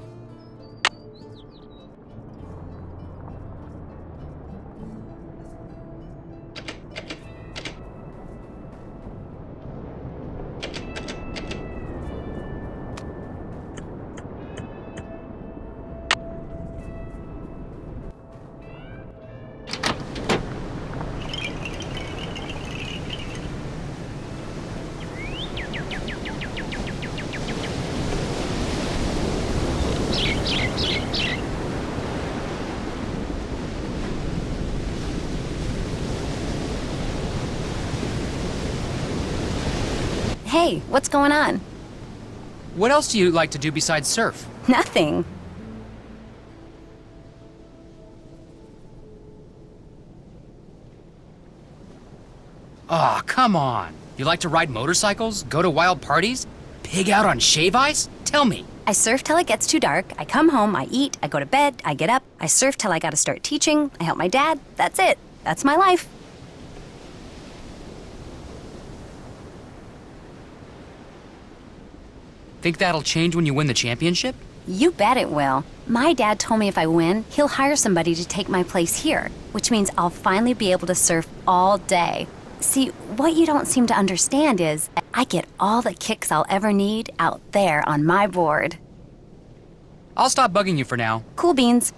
Hey, what's going on? What else do you like to do besides surf? Nothing. Aw, come on. You like to ride motorcycles? Go to wild parties? Pig out on shave ice? Tell me. I surf till it gets too dark. I come home, I eat, I go to bed, I get up. I surf till I gotta start teaching. I help my dad. That's it. That's my life. Think that'll change when you win the championship? You bet it will. My dad told me if I win, he'll hire somebody to take my place here, which means I'll finally be able to surf all day. See, what you don't seem to understand is I get all the kicks I'll ever need out there on my board. I'll stop bugging you for now. Cool beans.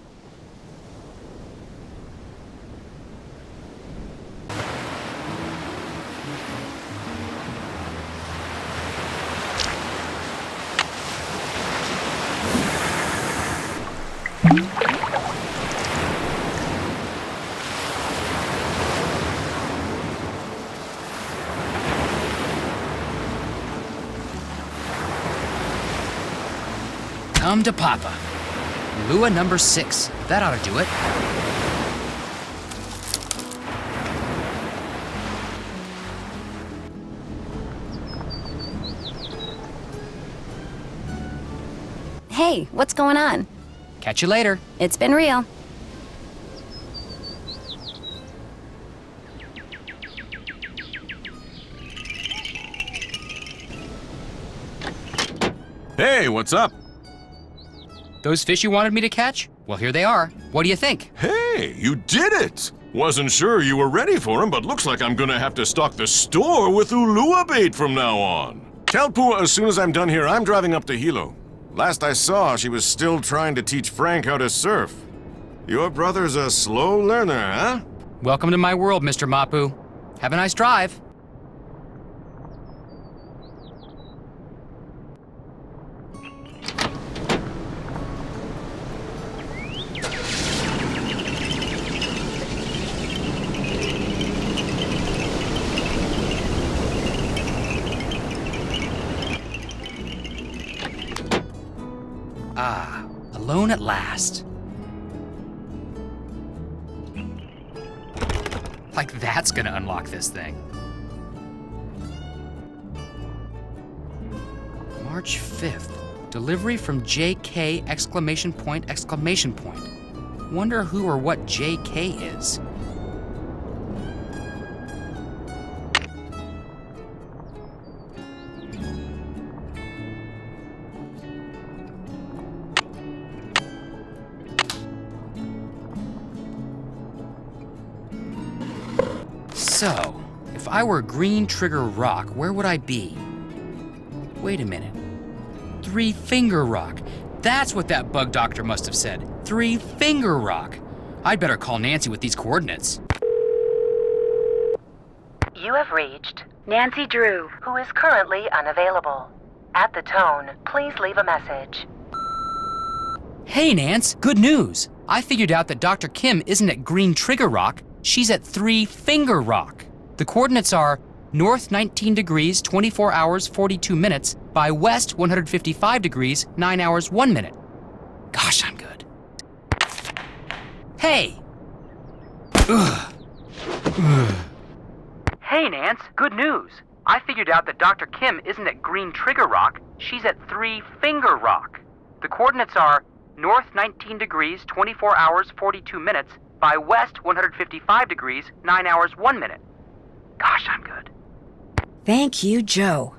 Come to Papa. Lua number 6. That ought to do it. Hey, what's going on? Catch you later. It's been real. Hey, what's up? Those fish you wanted me to catch? Well, here they are. What do you think? Hey, you did it! Wasn't sure you were ready for him, but looks like I'm gonna have to stock the store with Ulua bait from now on. Tell Pua as soon as I'm done here, I'm driving up to Hilo. Last I saw, she was still trying to teach Frank how to surf. Your brother's a slow learner, huh? Welcome to my world, Mr. Mapu. Have a nice drive. Ah, alone at last. Like that's gonna unlock this thing. March 5th. Delivery from JK exclamation point exclamation point. Wonder who or what JK is. So, if I were Green Trigger Rock, where would I be? Wait a minute. Three Finger Rock. That's what that bug doctor must have said. Three Finger Rock. I'd better call Nancy with these coordinates. You have reached Nancy Drew, who is currently unavailable. At the tone, please leave a message. Hey, Nance, good news. I figured out that Dr. Kim isn't at Green Trigger Rock. She's at Three Finger Rock. The coordinates are north 19 degrees, 24 hours, 42 minutes, by west 155 degrees, 9 hours, 1 minute. Gosh, I'm good. Hey! Ugh. Ugh. Hey, Nance, good news. I figured out that Dr. Kim isn't at Green Trigger Rock. She's at Three Finger Rock. The coordinates are north 19 degrees, 24 hours, 42 minutes, by west 155 degrees, 9 hours, 1 minute. Gosh, I'm good. Thank you, Joe.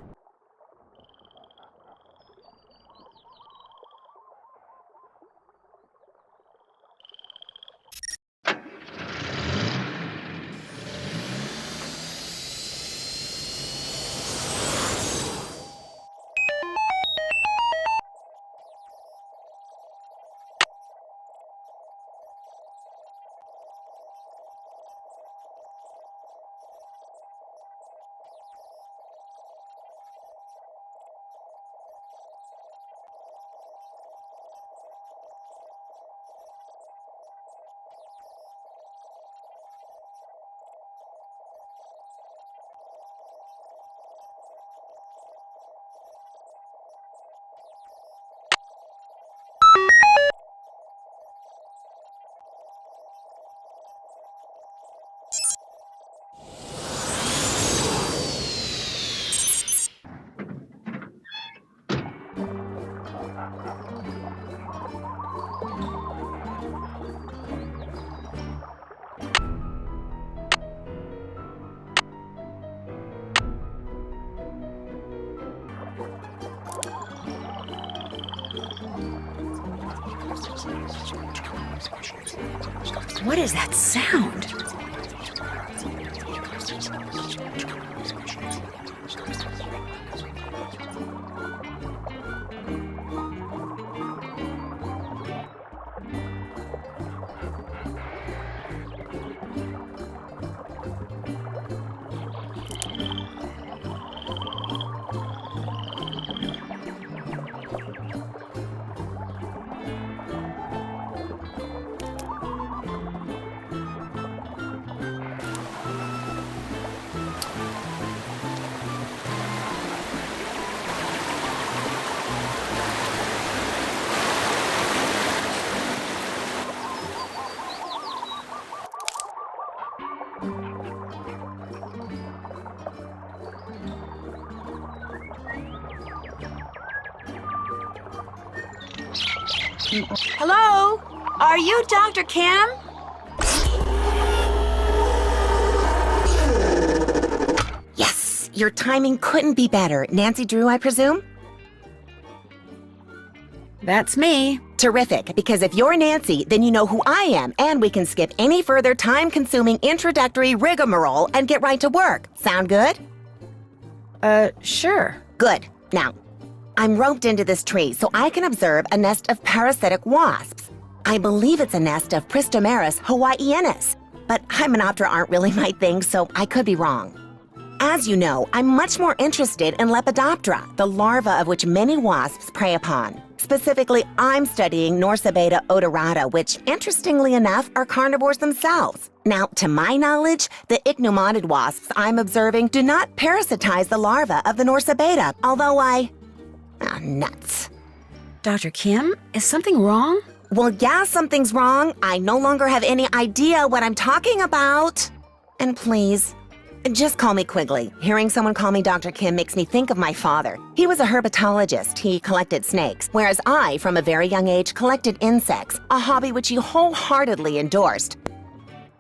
What is that sound? Hello? Are you Dr. Kim? Yes, your timing couldn't be better. Nancy Drew, I presume? That's me. Terrific, because if you're Nancy, then you know who I am, and we can skip any further time-consuming introductory rigmarole and get right to work. Sound good? Sure. Good. Now, I'm roped into this tree so I can observe a nest of parasitic wasps. I believe it's a nest of Pristomeris hawaiianus, but Hymenoptera aren't really my thing, so I could be wrong. As you know, I'm much more interested in Lepidoptera, the larva of which many wasps prey upon. Specifically, I'm studying Norsabeta odorata, which, interestingly enough, are carnivores themselves. Now, to my knowledge, the ichneumoniid wasps I'm observing do not parasitize the larva of the Norsabeta, although nuts. Dr. Kim, is something wrong? Well, yeah, something's wrong. I no longer have any idea what I'm talking about. And please, just call me Quigley. Hearing someone call me Dr. Kim makes me think of my father. He was a herpetologist. He collected snakes, whereas I, from a very young age, collected insects, a hobby which he wholeheartedly endorsed.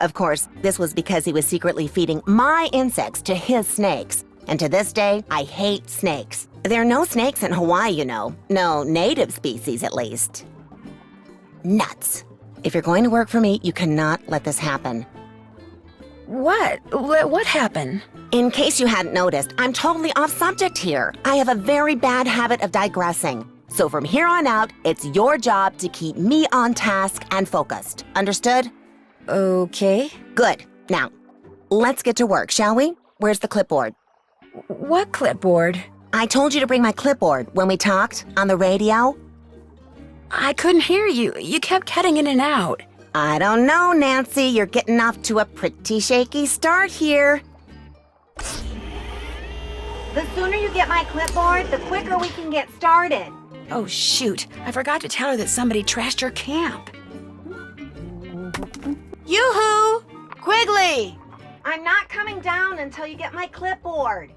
Of course, this was because he was secretly feeding my insects to his snakes. And to this day, I hate snakes. There are no snakes in Hawaii, you know. No native species, at least. Nuts. If you're going to work for me, you cannot let this happen. What? What happened? In case you hadn't noticed, I'm totally off subject here. I have a very bad habit of digressing. So from here on out, it's your job to keep me on task and focused. Understood? Okay. Good. Now, let's get to work, shall we? Where's the clipboard? What clipboard? I told you to bring my clipboard when we talked on the radio. I couldn't hear you. You kept cutting in and out. I don't know, Nancy. You're getting off to a pretty shaky start here. The sooner you get my clipboard, the quicker we can get started. Oh, shoot. I forgot to tell her that somebody trashed her camp. Yoo-hoo! Quigley! I'm not coming down until you get my clipboard.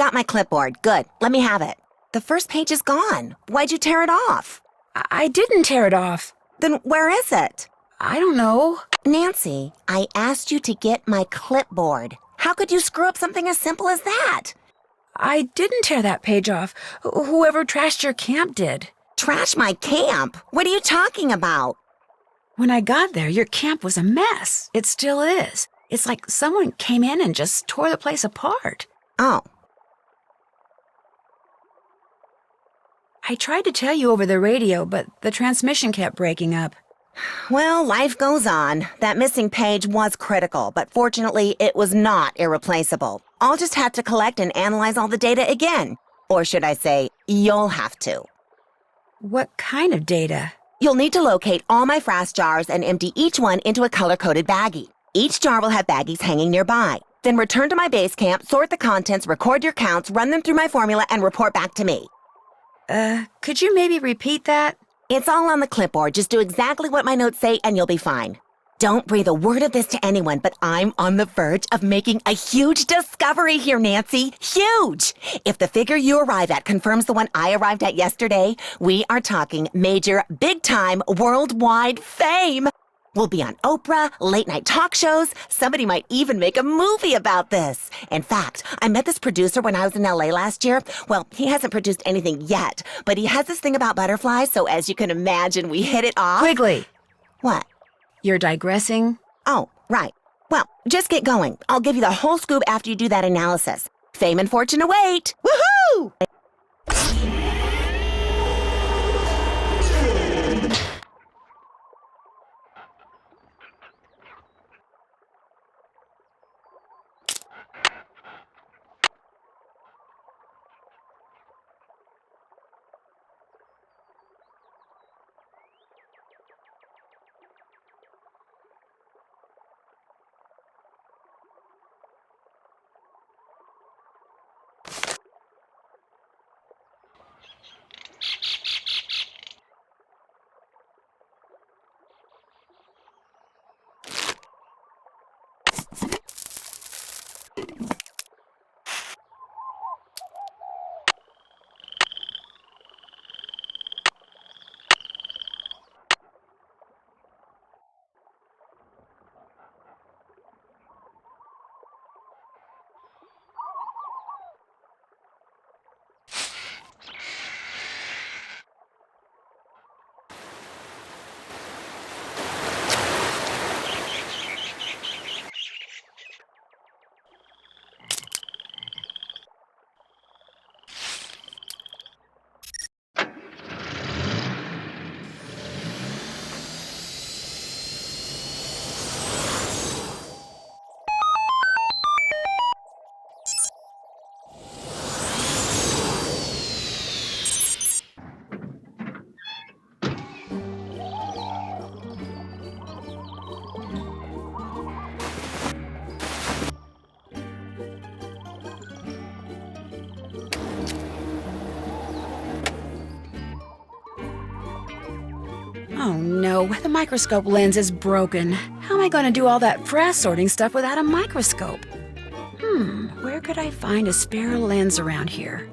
got my clipboard. Good. Let me have it. The first page is gone. Why'd you tear it off? I didn't tear it off. Then where is it? I don't know. Nancy, I asked you to get my clipboard. How could you screw up something as simple as that? I didn't tear that page off. Whoever trashed your camp did. Trash my camp? What are you talking about? When I got there, your camp was a mess. It still is. It's like someone came in and just tore the place apart. Oh. I tried to tell you over the radio, but the transmission kept breaking up. Well, life goes on. That missing page was critical, but fortunately, it was not irreplaceable. I'll just have to collect and analyze all the data again. Or should I say, you'll have to. What kind of data? You'll need to locate all my frass jars and empty each one into a color-coded baggie. Each jar will have baggies hanging nearby. Then return to my base camp, sort the contents, record your counts, run them through my formula, and report back to me. Could you maybe repeat that? It's all on the clipboard. Just do exactly what my notes say and you'll be fine. Don't breathe a word of this to anyone, but I'm on the verge of making a huge discovery here, Nancy. Huge! If the figure you arrive at confirms the one I arrived at yesterday, we are talking major, big-time, worldwide fame. We'll be on Oprah, late-night talk shows. Somebody might even make a movie about this. In fact, I met this producer when I was in LA last year. Well, he hasn't produced anything yet, but he has this thing about butterflies, so as you can imagine, we hit it off. Quigley! What? You're digressing? Oh, right. Well, just get going. I'll give you the whole scoop after you do that analysis. Fame and fortune await. Woohoo! Oh no, the microscope lens is broken. How am I going to do all that frass sorting stuff without a microscope? Where could I find a spare lens around here?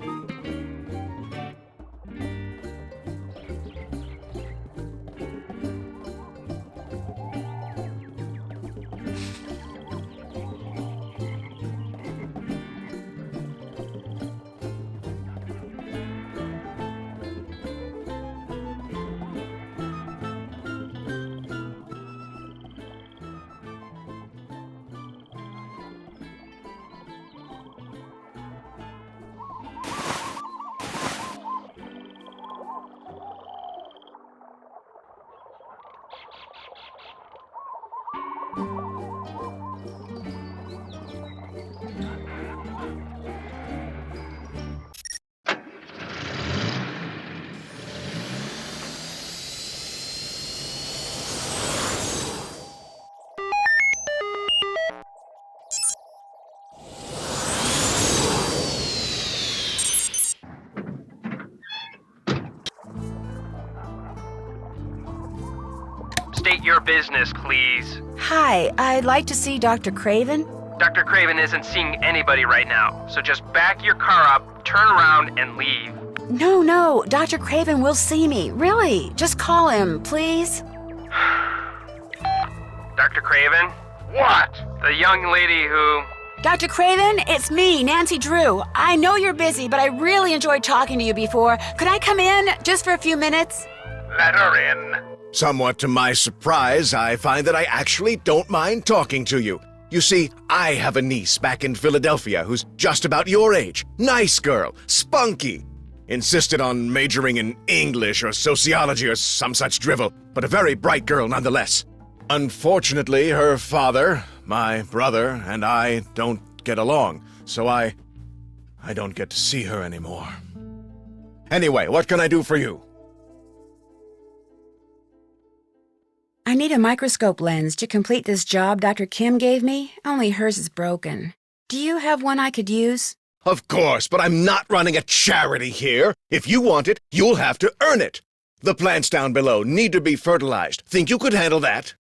State your business, please. Hi, I'd like to see Dr. Craven. Dr. Craven isn't seeing anybody right now, so just back your car up, turn around, and leave. No, Dr. Craven will see me. Really, just call him, please. Dr. Craven? What? The young lady who... Dr. Craven, it's me, Nancy Drew. I know you're busy, but I really enjoyed talking to you before. Could I come in just for a few minutes? Let her in. Somewhat to my surprise, I find that I actually don't mind talking to you. You see, I have a niece back in Philadelphia who's just about your age. Nice girl, spunky. Insisted on majoring in English or sociology or some such drivel, but a very bright girl nonetheless. Unfortunately, her father, my brother, and I don't get along, so I don't get to see her anymore. Anyway, what can I do for you? I need a microscope lens to complete this job Dr. Kim gave me, only hers is broken. Do you have one I could use? Of course, but I'm not running a charity here. If you want it, you'll have to earn it. The plants down below need to be fertilized. Think you could handle that?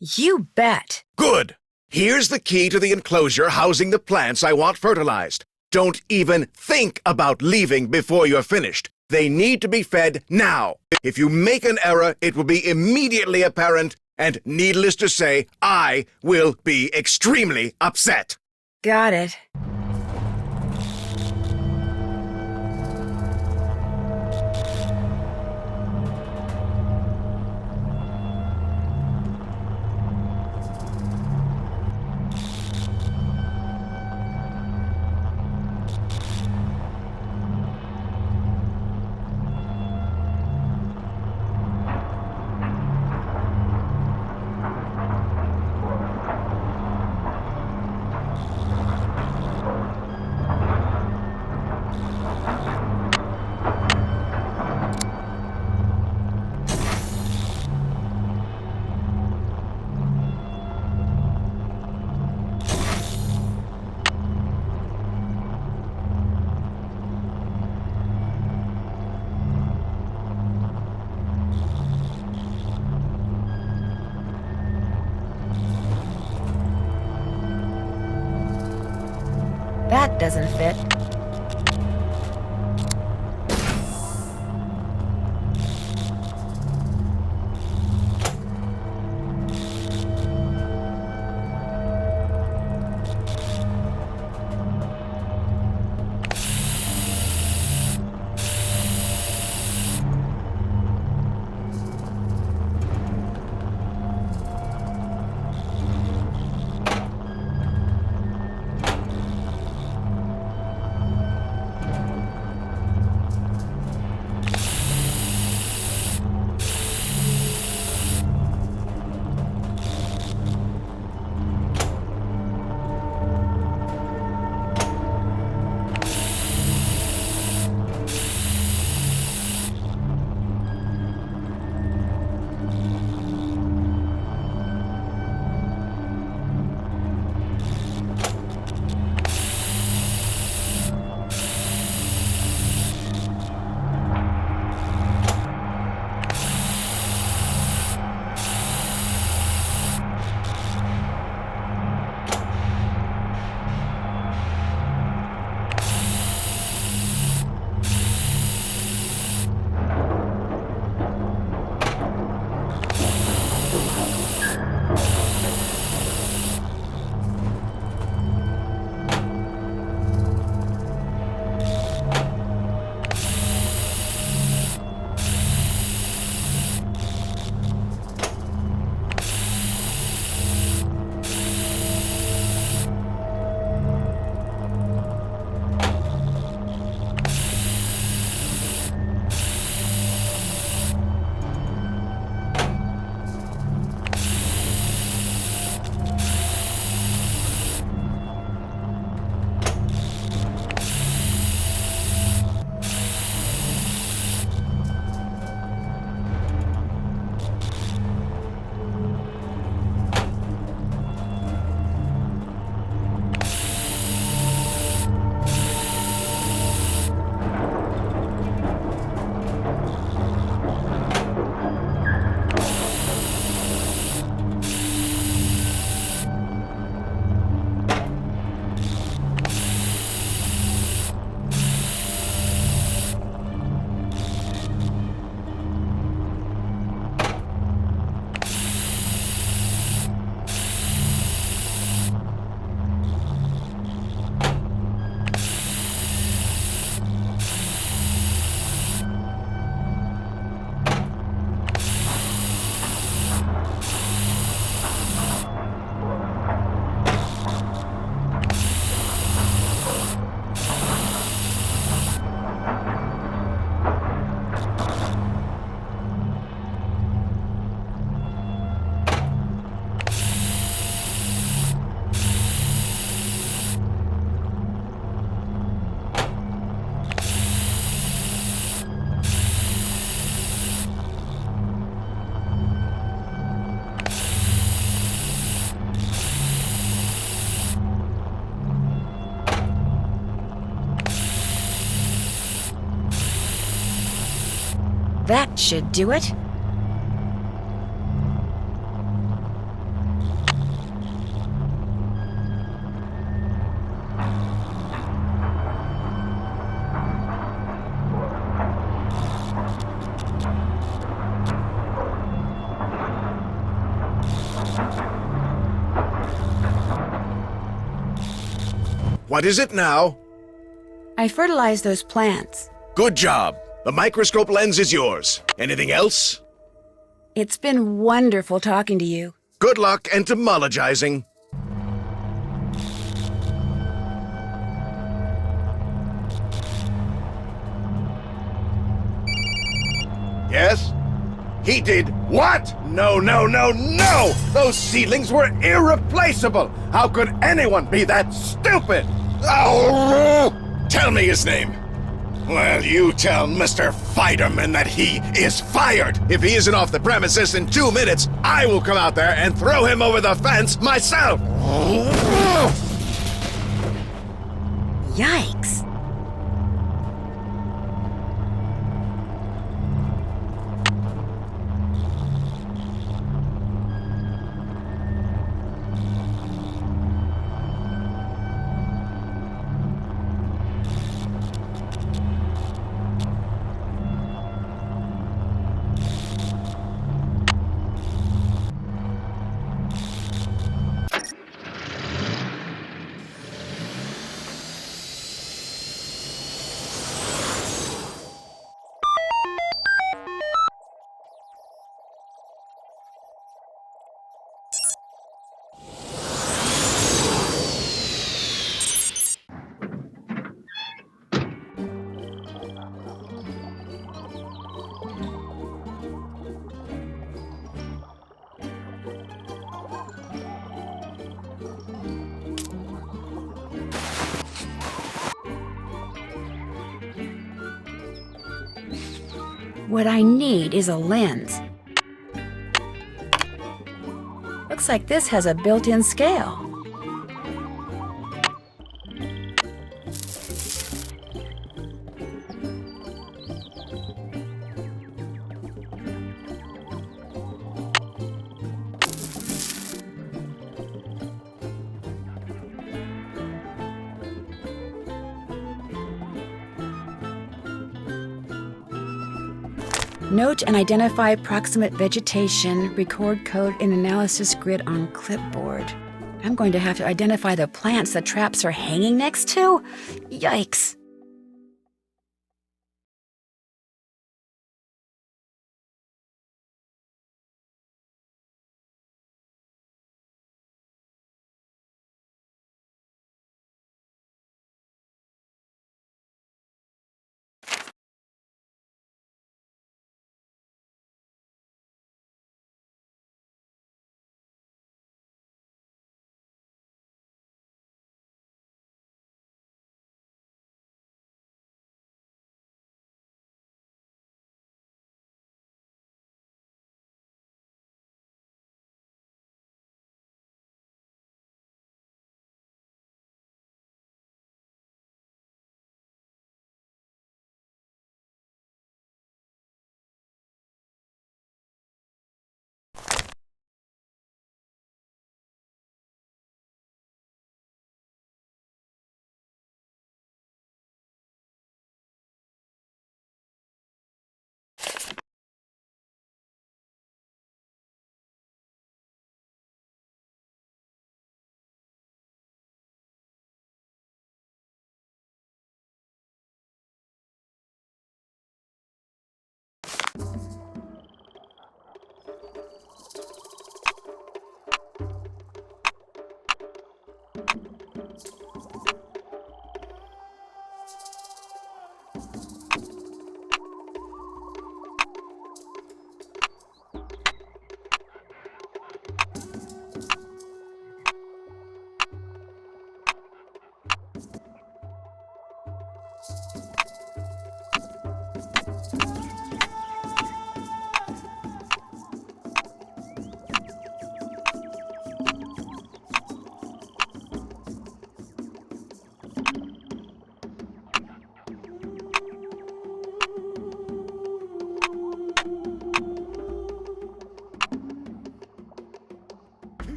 You bet. Good. Here's the key to the enclosure housing the plants I want fertilized. Don't even think about leaving before you're finished. They need to be fed now. If you make an error, it will be immediately apparent, and needless to say, I will be extremely upset. Got it. That doesn't fit. That should do it. What is it now? I fertilized those plants. Good job. The microscope lens is yours. Anything else? It's been wonderful talking to you. Good luck entomologizing. Yes? He did what? No, no, no, no! Those seedlings were irreplaceable! How could anyone be that stupid? Oh! Tell me his name. Well, you tell Mr. Fiderman that he is fired. If he isn't off the premises in 2 minutes, I will come out there and throw him over the fence myself. Yikes. What I need is a lens. Looks like this has a built-in scale. Note and identify proximate vegetation, record code in analysis grid on clipboard. I'm going to have to identify the plants the traps are hanging next to? Yikes!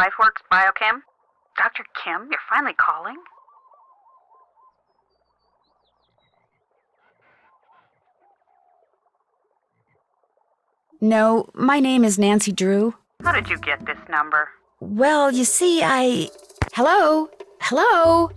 LifeWorks Biochem? Dr. Kim, you're finally calling? No, my name is Nancy Drew. How did you get this number? Well, you see, Hello? Hello?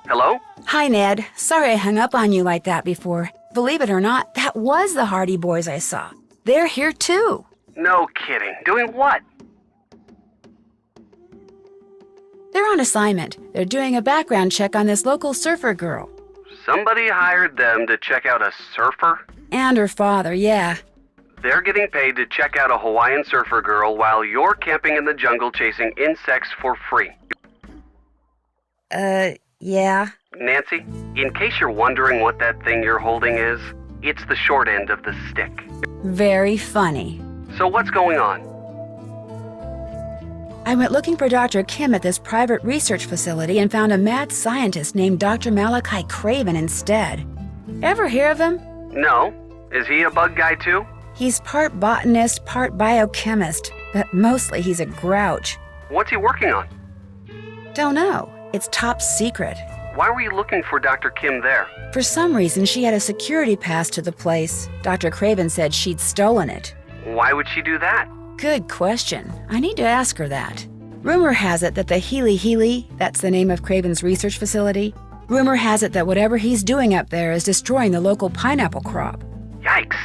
Hello? Hi, Ned. Sorry I hung up on you like that before. Believe it or not, that was the Hardy Boys I saw. They're here too. No kidding. Doing what? They're on assignment. They're doing a background check on this local surfer girl. Somebody hired them to check out a surfer? And her father, yeah. They're getting paid to check out a Hawaiian surfer girl while you're camping in the jungle chasing insects for free. Yeah. Nancy, in case you're wondering what that thing you're holding is, it's the short end of the stick. Very funny. So what's going on? I went looking for Dr. Kim at this private research facility and found a mad scientist named Dr. Malachi Craven instead. Ever hear of him? No. Is he a bug guy too? He's part botanist, part biochemist, but mostly he's a grouch. What's he working on? Don't know. It's top secret. Why were you looking for Dr. Kim there? For some reason, she had a security pass to the place. Dr. Craven said she'd stolen it. Why would she do that? Good question. I need to ask her that. Rumor has it that the Healy, that's the name of Craven's research facility, rumor has it that whatever he's doing up there is destroying the local pineapple crop. Yikes.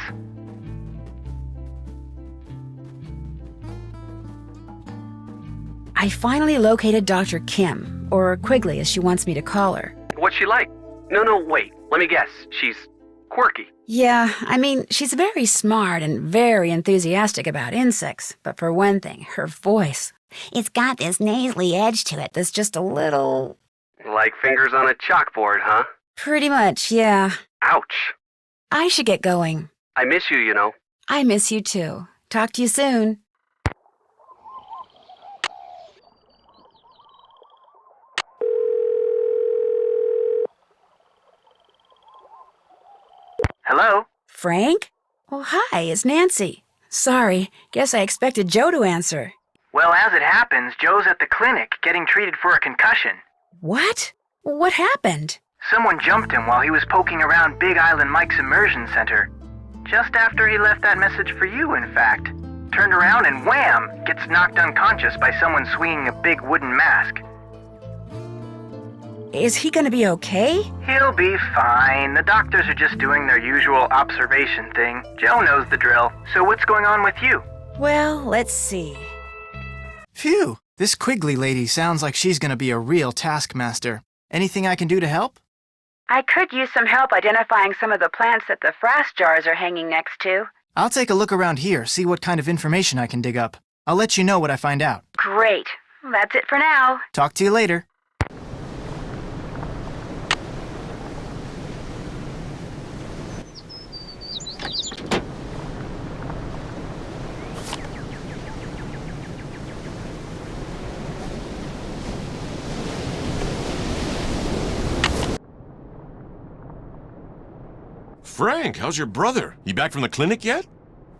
I finally located Dr. Kim, or Quigley as she wants me to call her. What's she like? No, wait. Let me guess. She's quirky. Yeah, I mean, she's very smart and very enthusiastic about insects. But for one thing, her voice. It's got this nasally edge to it that's just a little... Like fingers on a chalkboard, huh? Pretty much, yeah. Ouch. I should get going. I miss you, you know. I miss you too. Talk to you soon. Hello? Frank? Oh, hi, it's Nancy. Sorry, guess I expected Joe to answer. Well, as it happens, Joe's at the clinic getting treated for a concussion. What? What happened? Someone jumped him while he was poking around Big Island Mike's immersion center. Just after he left that message for you, in fact. Turned around and wham! Gets knocked unconscious by someone swinging a big wooden mask. Is he gonna be okay? He'll be fine. The doctors are just doing their usual observation thing. Joe knows the drill. So what's going on with you? Well, let's see. Phew, this Quigley lady sounds like she's gonna be a real taskmaster. Anything I can do to help? I could use some help identifying some of the plants that the frass jars are hanging next to. I'll take a look around here, see what kind of information I can dig up. I'll let you know what I find out. Great. That's it for now. Talk to you later. Frank, how's your brother? He back from the clinic yet?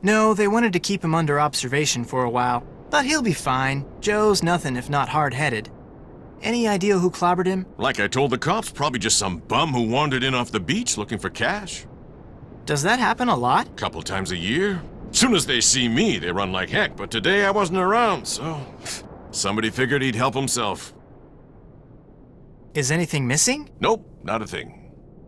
No, they wanted to keep him under observation for a while, but he'll be fine. Joe's nothing if not hard-headed. Any idea who clobbered him? Like I told the cops, probably just some bum who wandered in off the beach looking for cash. Does that happen a lot? Couple times a year. Soon as they see me, they run like heck, but today I wasn't around, so... somebody figured he'd help himself. Is anything missing? Nope, not a thing.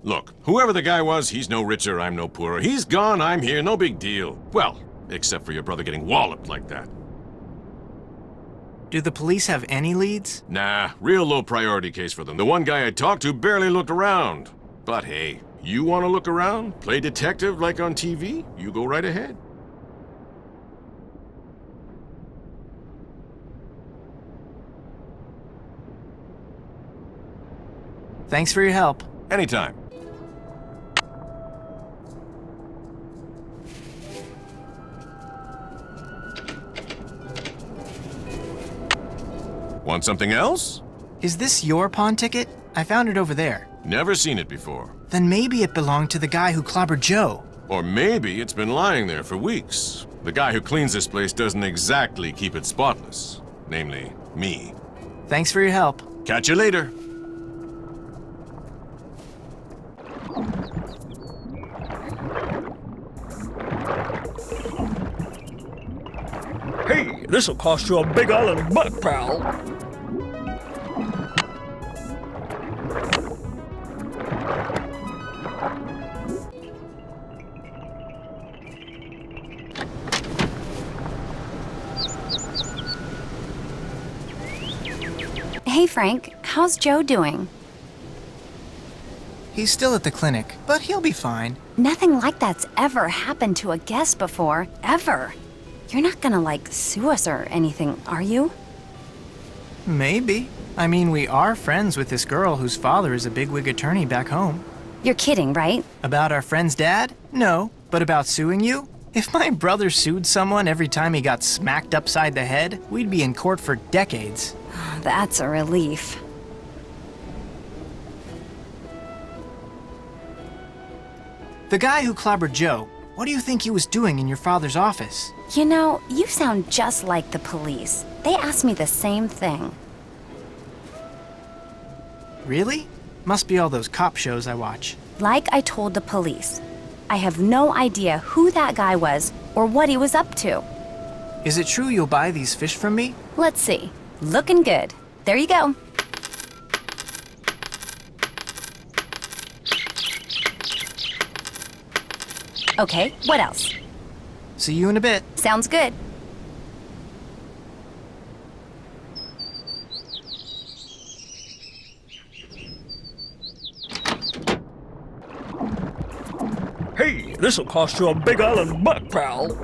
Look, whoever the guy was, he's no richer, I'm no poorer. He's gone, I'm here, no big deal. Well, except for your brother getting walloped like that. Do the police have any leads? Nah, real low priority case for them. The one guy I talked to barely looked around. But hey, you want to look around? Play detective like on TV? You go right ahead. Thanks for your help. Anytime. Want something else? Is this your pawn ticket? I found it over there. Never seen it before. Then maybe it belonged to the guy who clobbered Joe. Or maybe it's been lying there for weeks. The guy who cleans this place doesn't exactly keep it spotless. Namely, me. Thanks for your help. Catch you later. Hey, this'll cost you a Big Island buck, pal. Hey, Frank, how's Joe doing? He's still at the clinic, but he'll be fine. Nothing like that's ever happened to a guest before, ever. You're not gonna, sue us or anything, are you? Maybe. I mean, we are friends with this girl whose father is a bigwig attorney back home. You're kidding, right? About our friend's dad? No. But about suing you? If my brother sued someone every time he got smacked upside the head, we'd be in court for decades. That's a relief. The guy who clobbered Joe, what do you think he was doing in your father's office? You know, you sound just like the police. They asked me the same thing. Really? Must be all those cop shows I watch. Like I told the police, I have no idea who that guy was or what he was up to. Is it true you'll buy these fish from me? Let's see. Looking good. There you go. Okay, what else? See you in a bit. Sounds good. Hey, this'll cost you a Big Island buck, pal.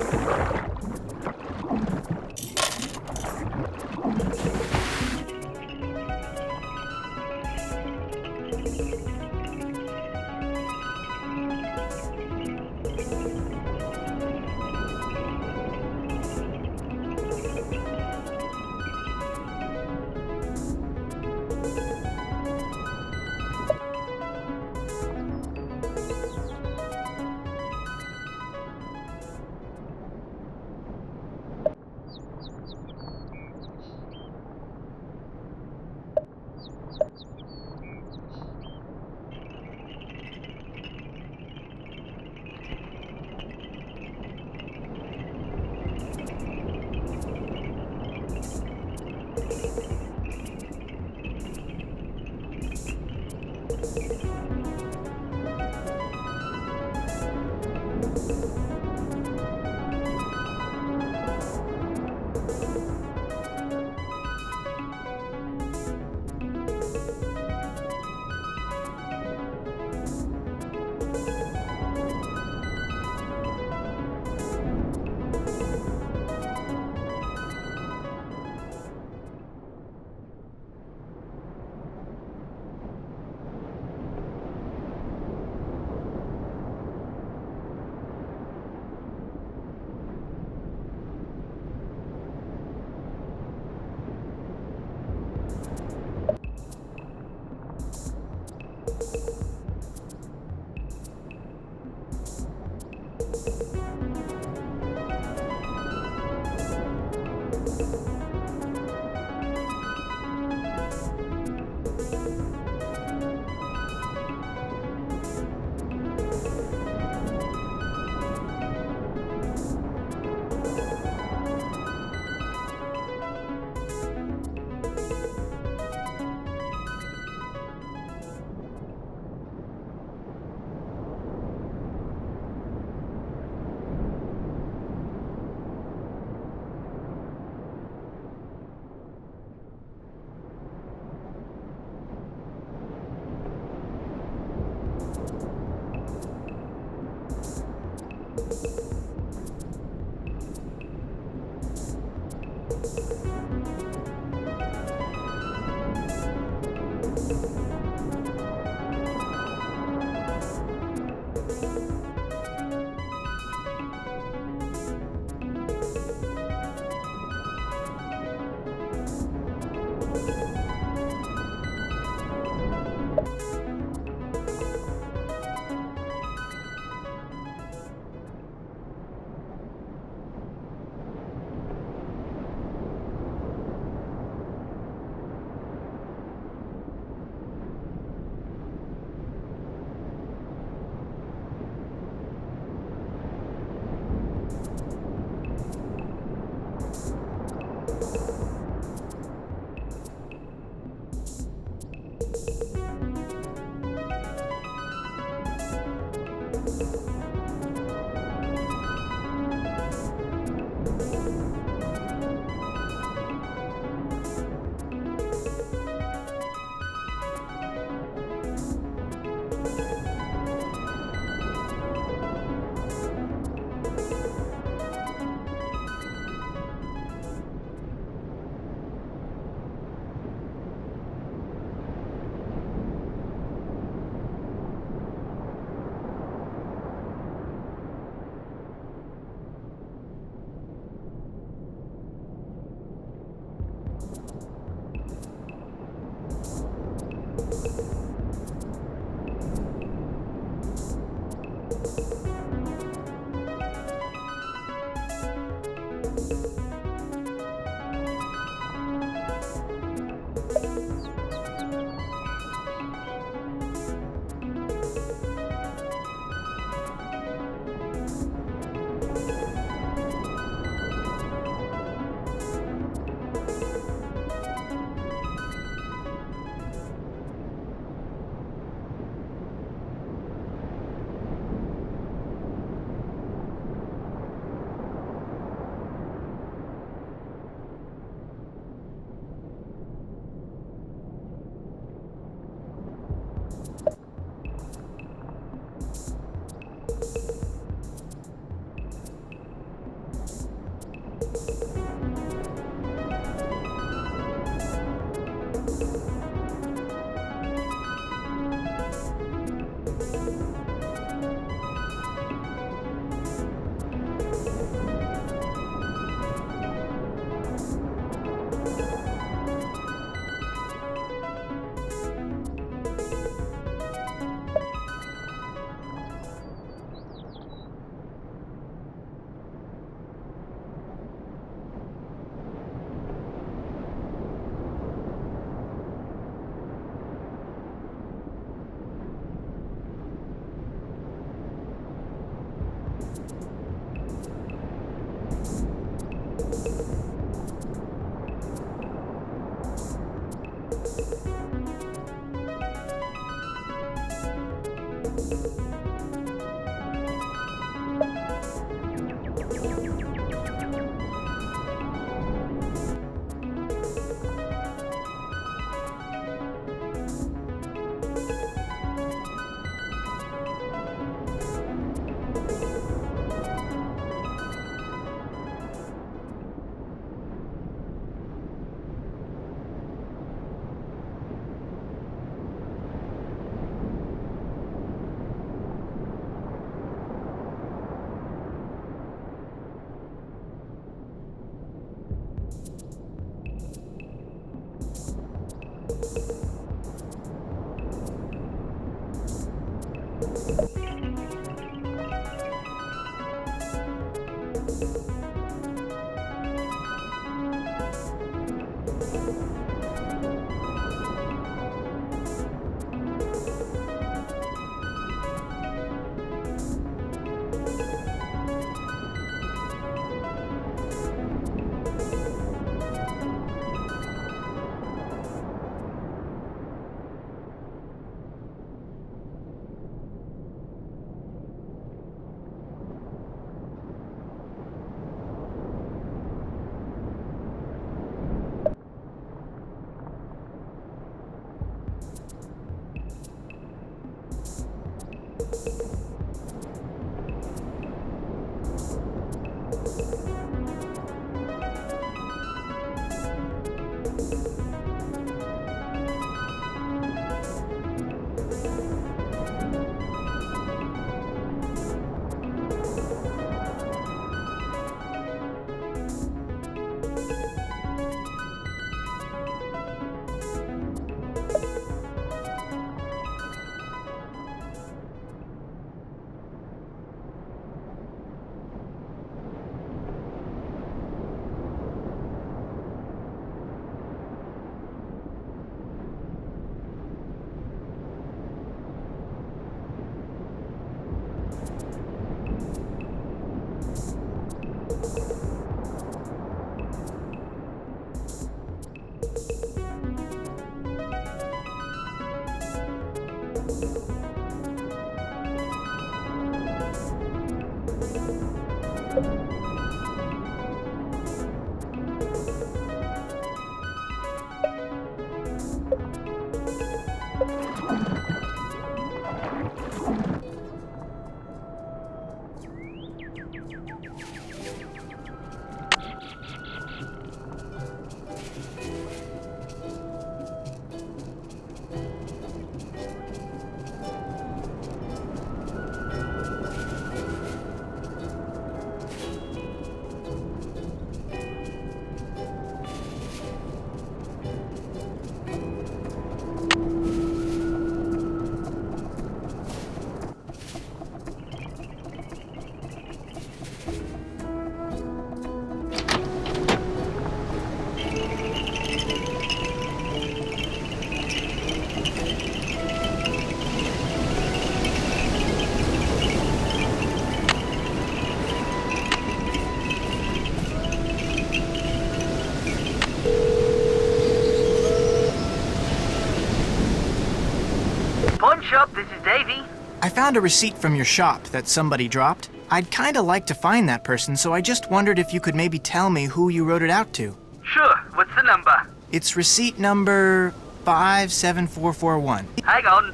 shop, this is Davy. I found a receipt from your shop that somebody dropped. I'd kinda like to find that person, so I just wondered if you could maybe tell me who you wrote it out to. Sure, what's the number? It's receipt number 57441. Hang on.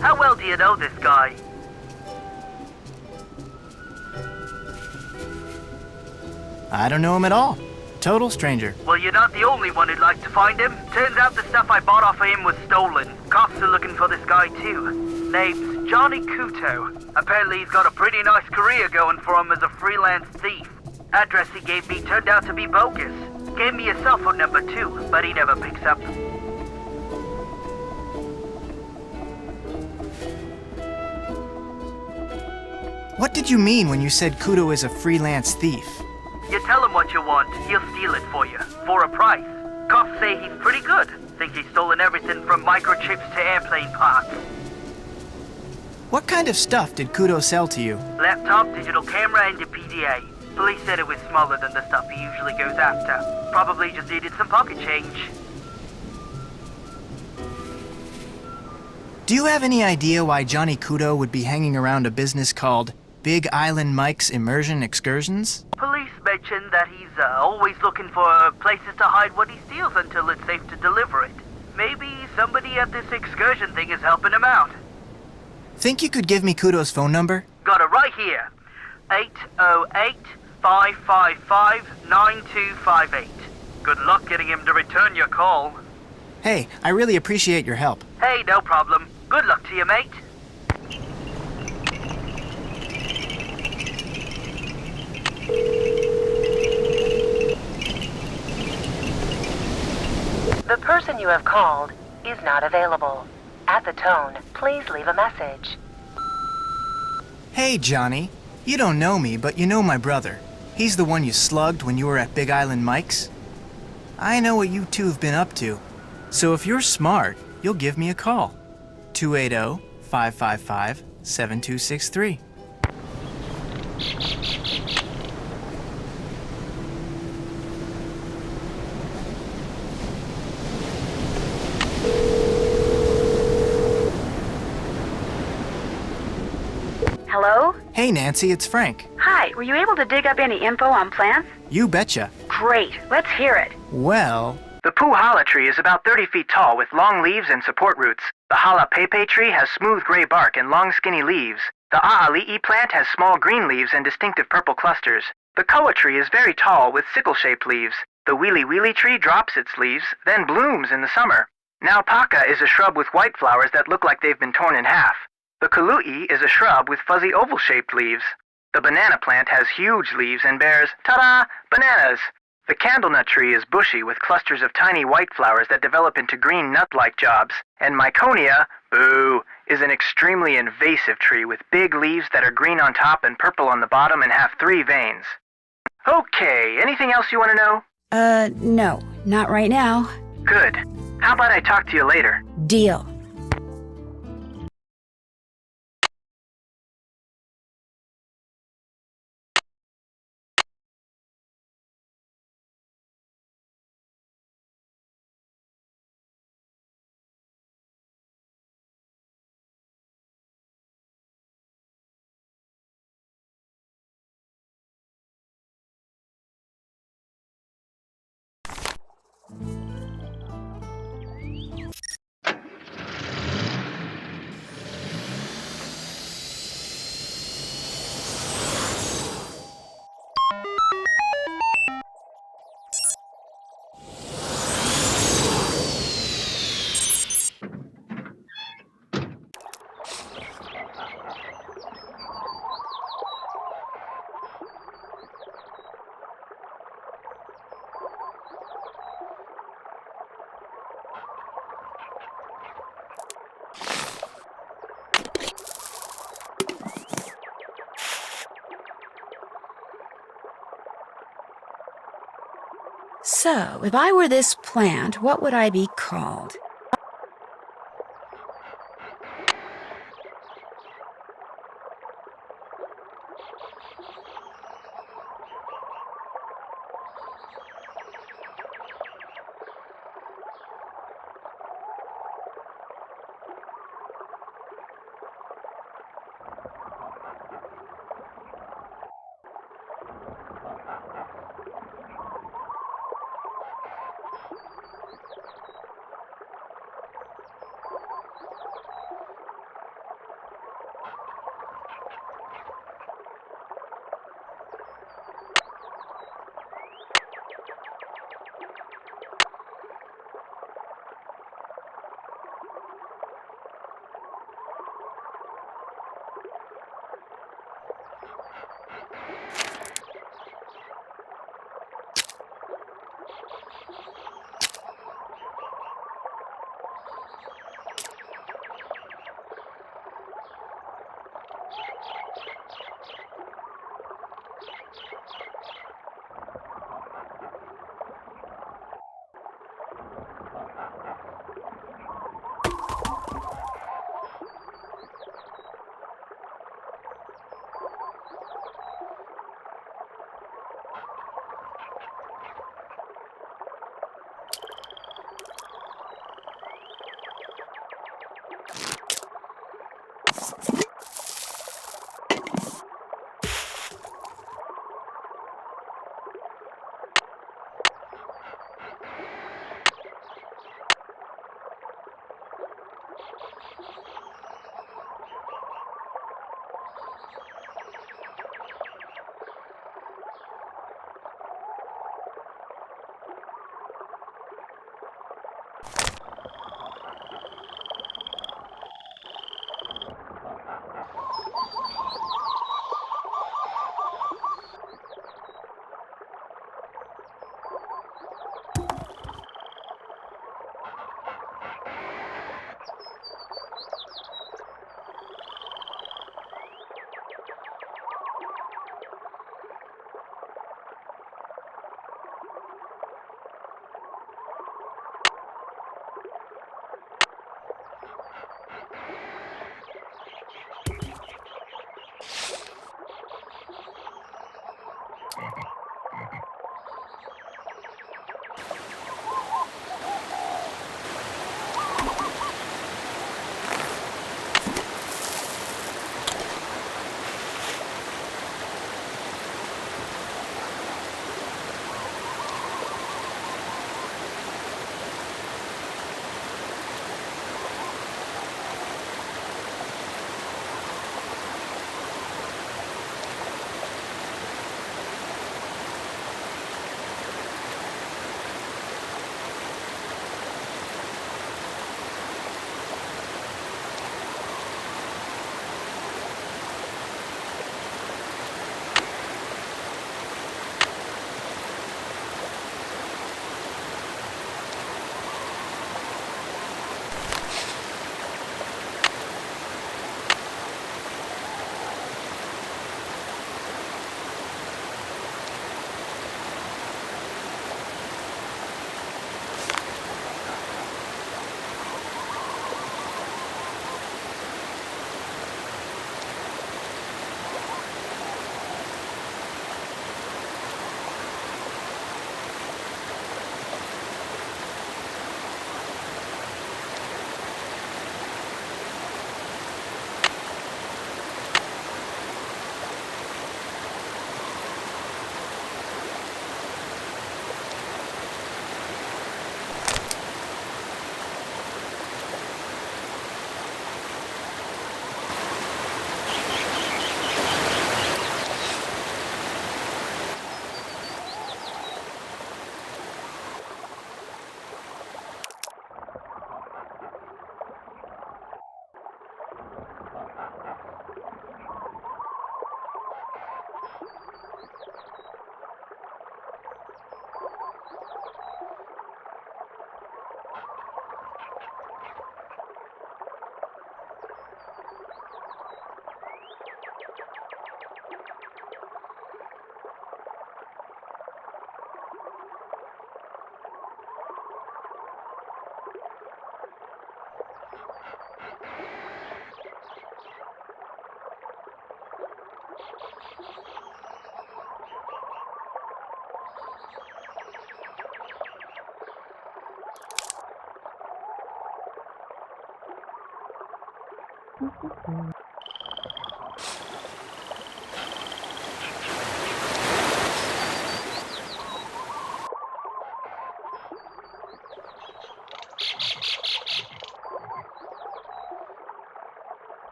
How well do you know this guy? I don't know him at all. Total stranger. Well, you're not the only one who'd like to find him. Turns out the stuff I bought off of him was stolen. Cops are looking for this guy too. Name's Johnny Kuto. Apparently he's got a pretty nice career going for him as a freelance thief. Address he gave me turned out to be bogus. Gave me a cell phone number too, but he never picks up. What did you mean when you said Kudo is a freelance thief? You tell him what you want, he'll steal it for you, for a price. Cops say he's pretty good. Think he's stolen everything from microchips to airplane parts. What kind of stuff did Kudo sell to you? Laptop, digital camera, and a PDA. Police said it was smaller than the stuff he usually goes after. Probably just needed some pocket change. Do you have any idea why Johnny Kudo would be hanging around a business called Big Island Mike's Immersion Excursions? Police mentioned that he's always looking for places to hide what he steals until it's safe to deliver it. Maybe somebody at this excursion thing is helping him out. Think you could give me Kudo's phone number? Got it right here. 808-555-9258. Good luck getting him to return your call. Hey, I really appreciate your help. Hey, no problem. Good luck to you, mate. The person you have called is not available. At the tone, please leave a message. Hey, Johnny. You don't know me, but you know my brother. He's the one you slugged when you were at Big Island Mike's. I know what you two have been up to. So if you're smart, you'll give me a call. 280-555-7263. Hello? Hey, Nancy, it's Frank. Hi, were you able to dig up any info on plants? You betcha. Great, let's hear it. Well... The Puhala tree is about 30 feet tall with long leaves and support roots. The Hala Pepe tree has smooth gray bark and long skinny leaves. The A'ali'i plant has small green leaves and distinctive purple clusters. The Koa tree is very tall with sickle-shaped leaves. The Wheelie Wheelie tree drops its leaves, then blooms in the summer. Naupaka is a shrub with white flowers that look like they've been torn in half. The Kulu'i is a shrub with fuzzy oval-shaped leaves. The banana plant has huge leaves and bears, ta-da, bananas! The candlenut tree is bushy with clusters of tiny white flowers that develop into green nut-like jobs. And Myconia, boo, is an extremely invasive tree with big leaves that are green on top and purple on the bottom and have 3 veins. Okay, anything else you want to know? No, not right now. Good. How about I talk to you later? Deal. So, if I were this plant, what would I be called?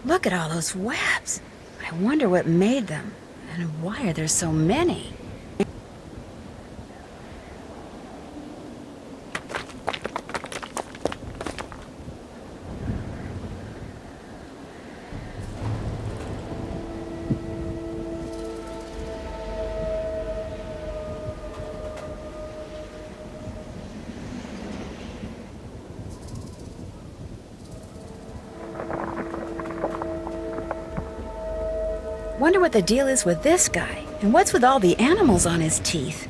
Look at all those webs. I wonder what made them, and why are there so many? Wonder what the deal is with this guy, and what's with all the animals on his teeth?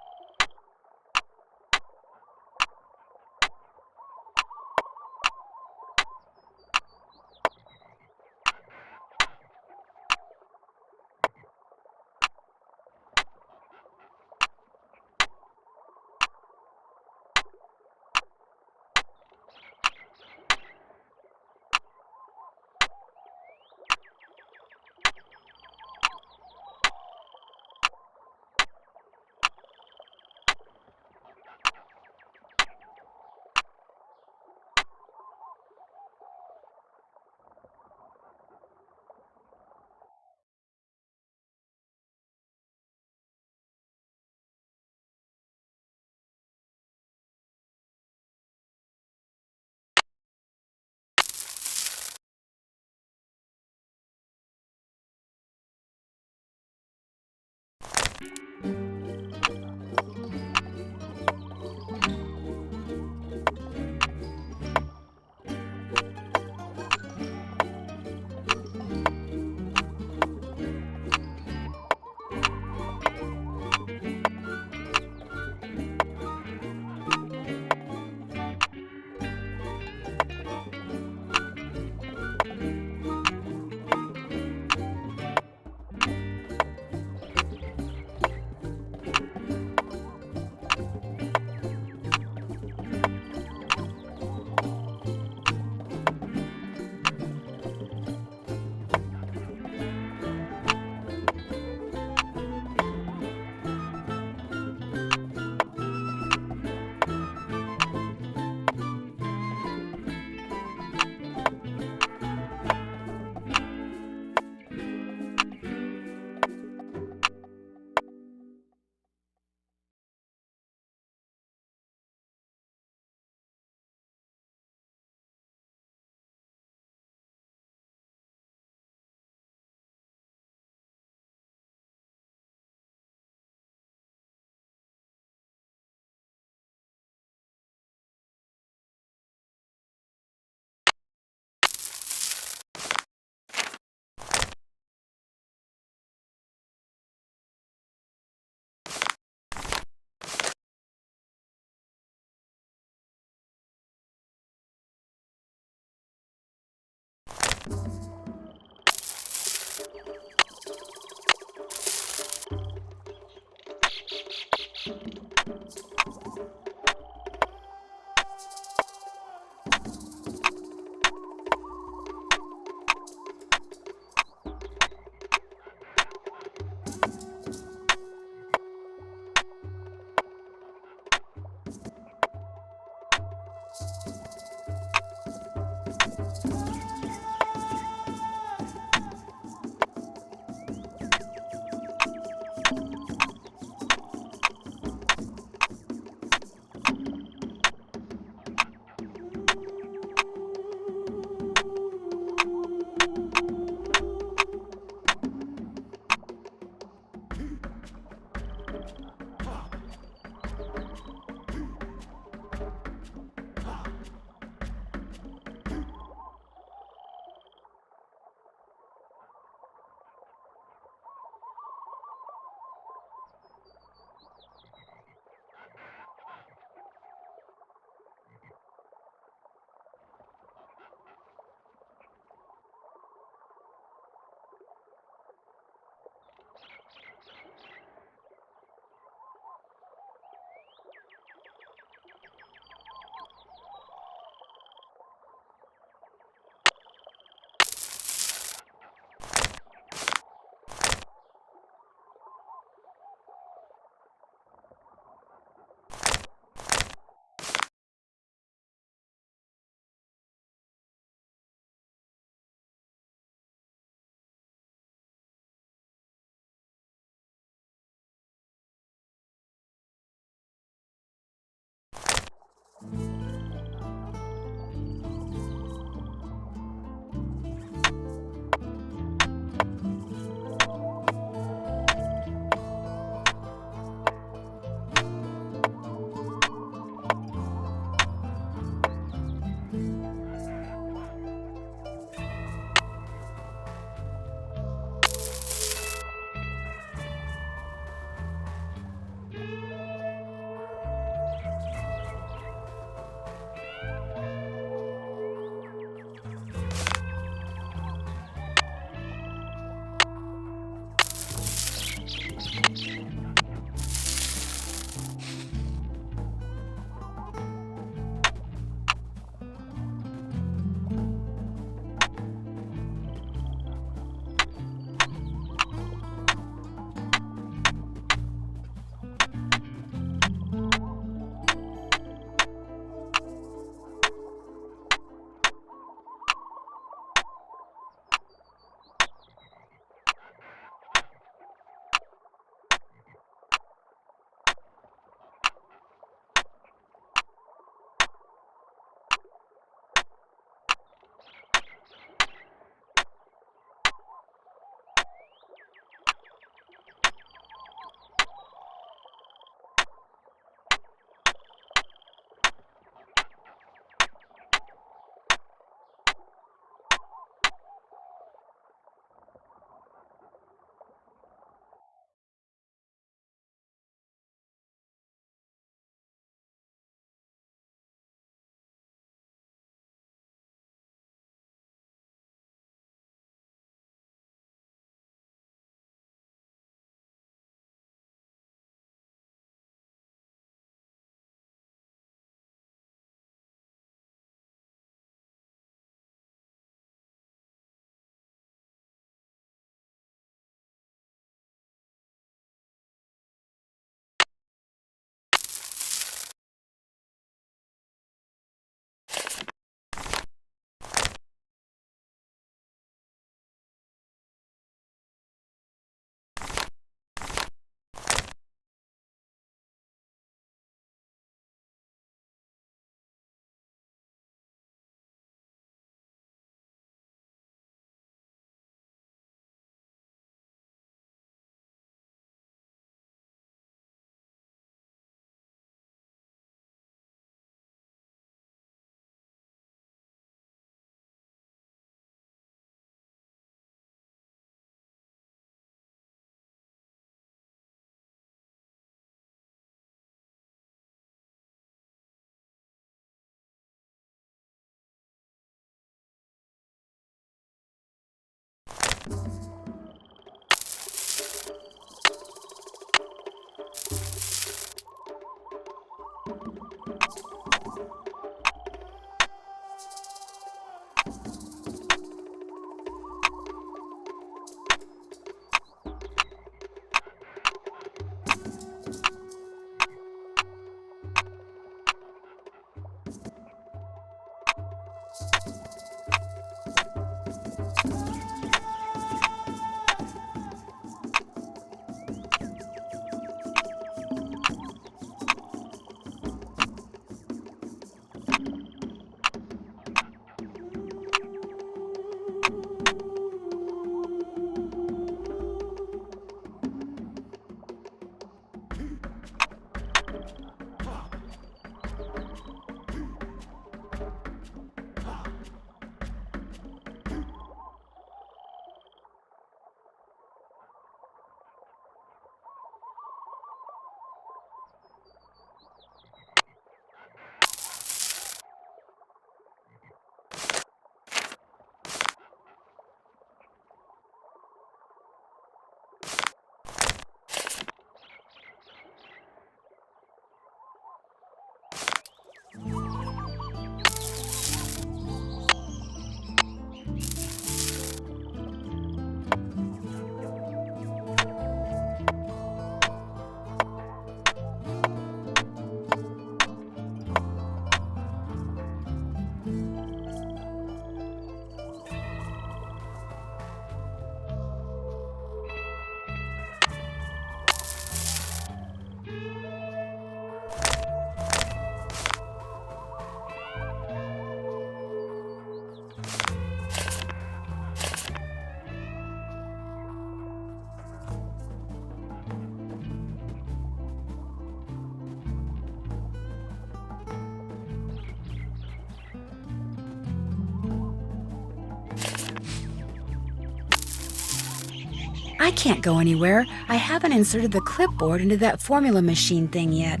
I can't go anywhere. I haven't inserted the clipboard into that formula machine thing yet.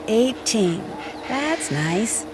$18. That's nice.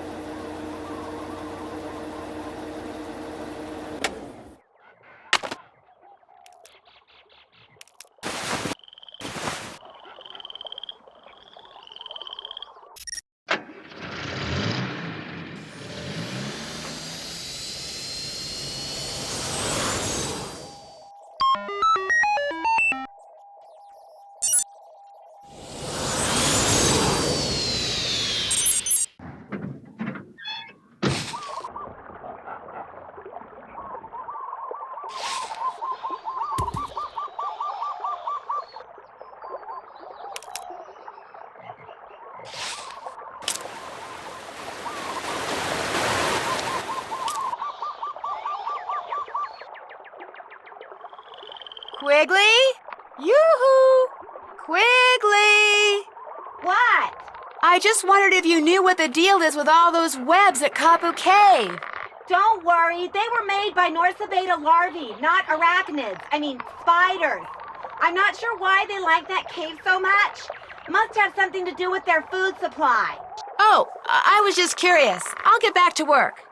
Quigley? Yoo-hoo! Quigley! What? I just wondered if you knew what the deal is with all those webs at Kapu Cave. Don't worry, they were made by Norsabeta larvae, not arachnids. Spiders. I'm not sure why they like that cave so much. Must have something to do with their food supply. Oh, I was just curious. I'll get back to work.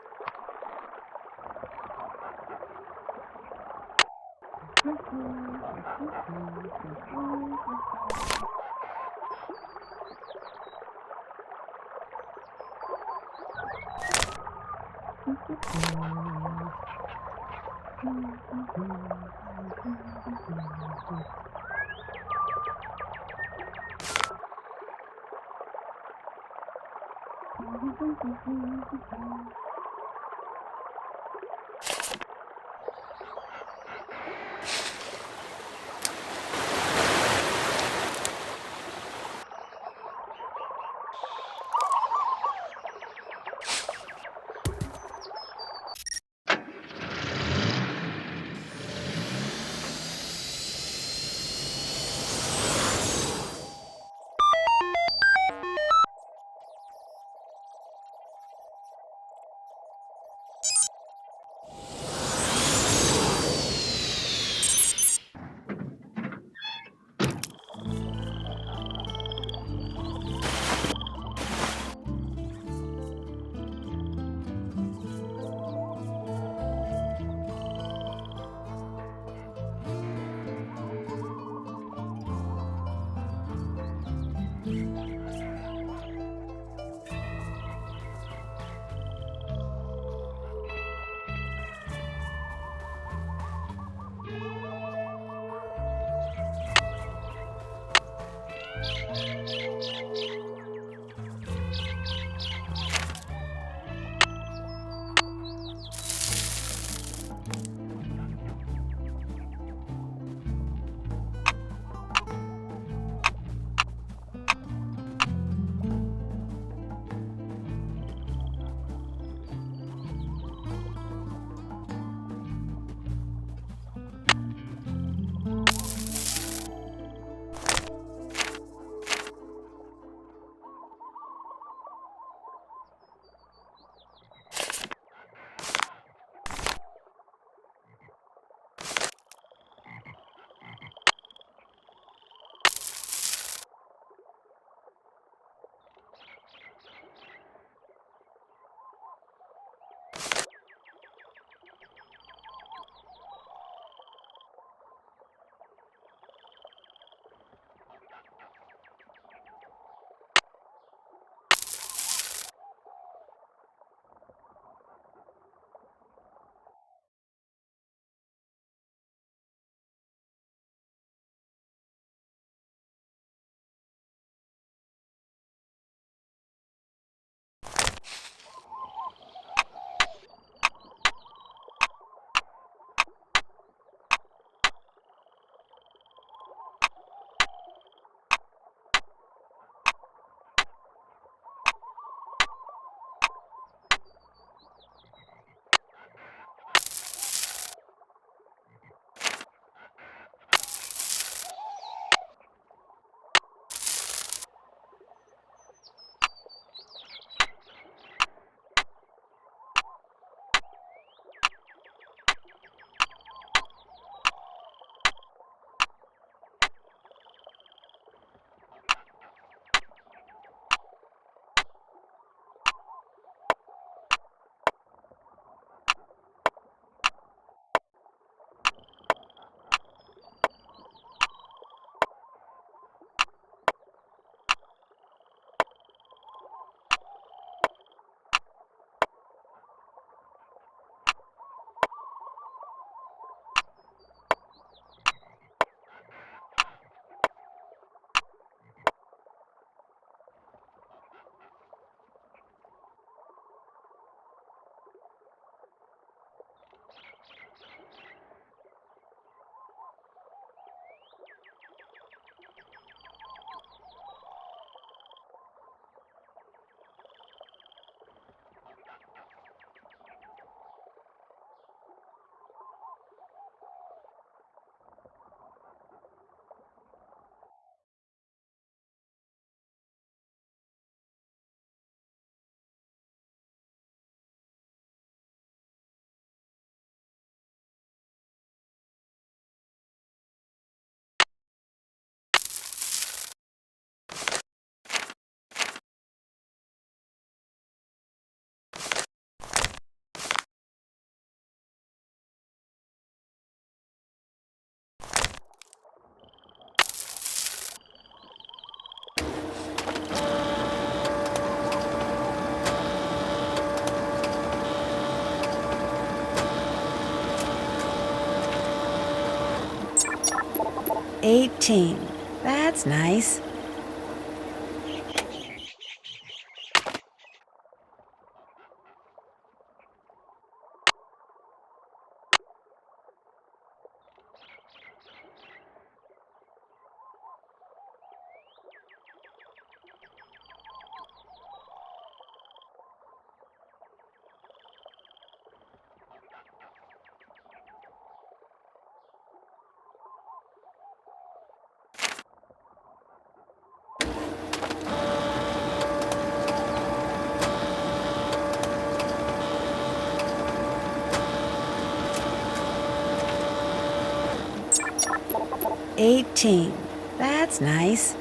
18. That's nice. $18. That's nice.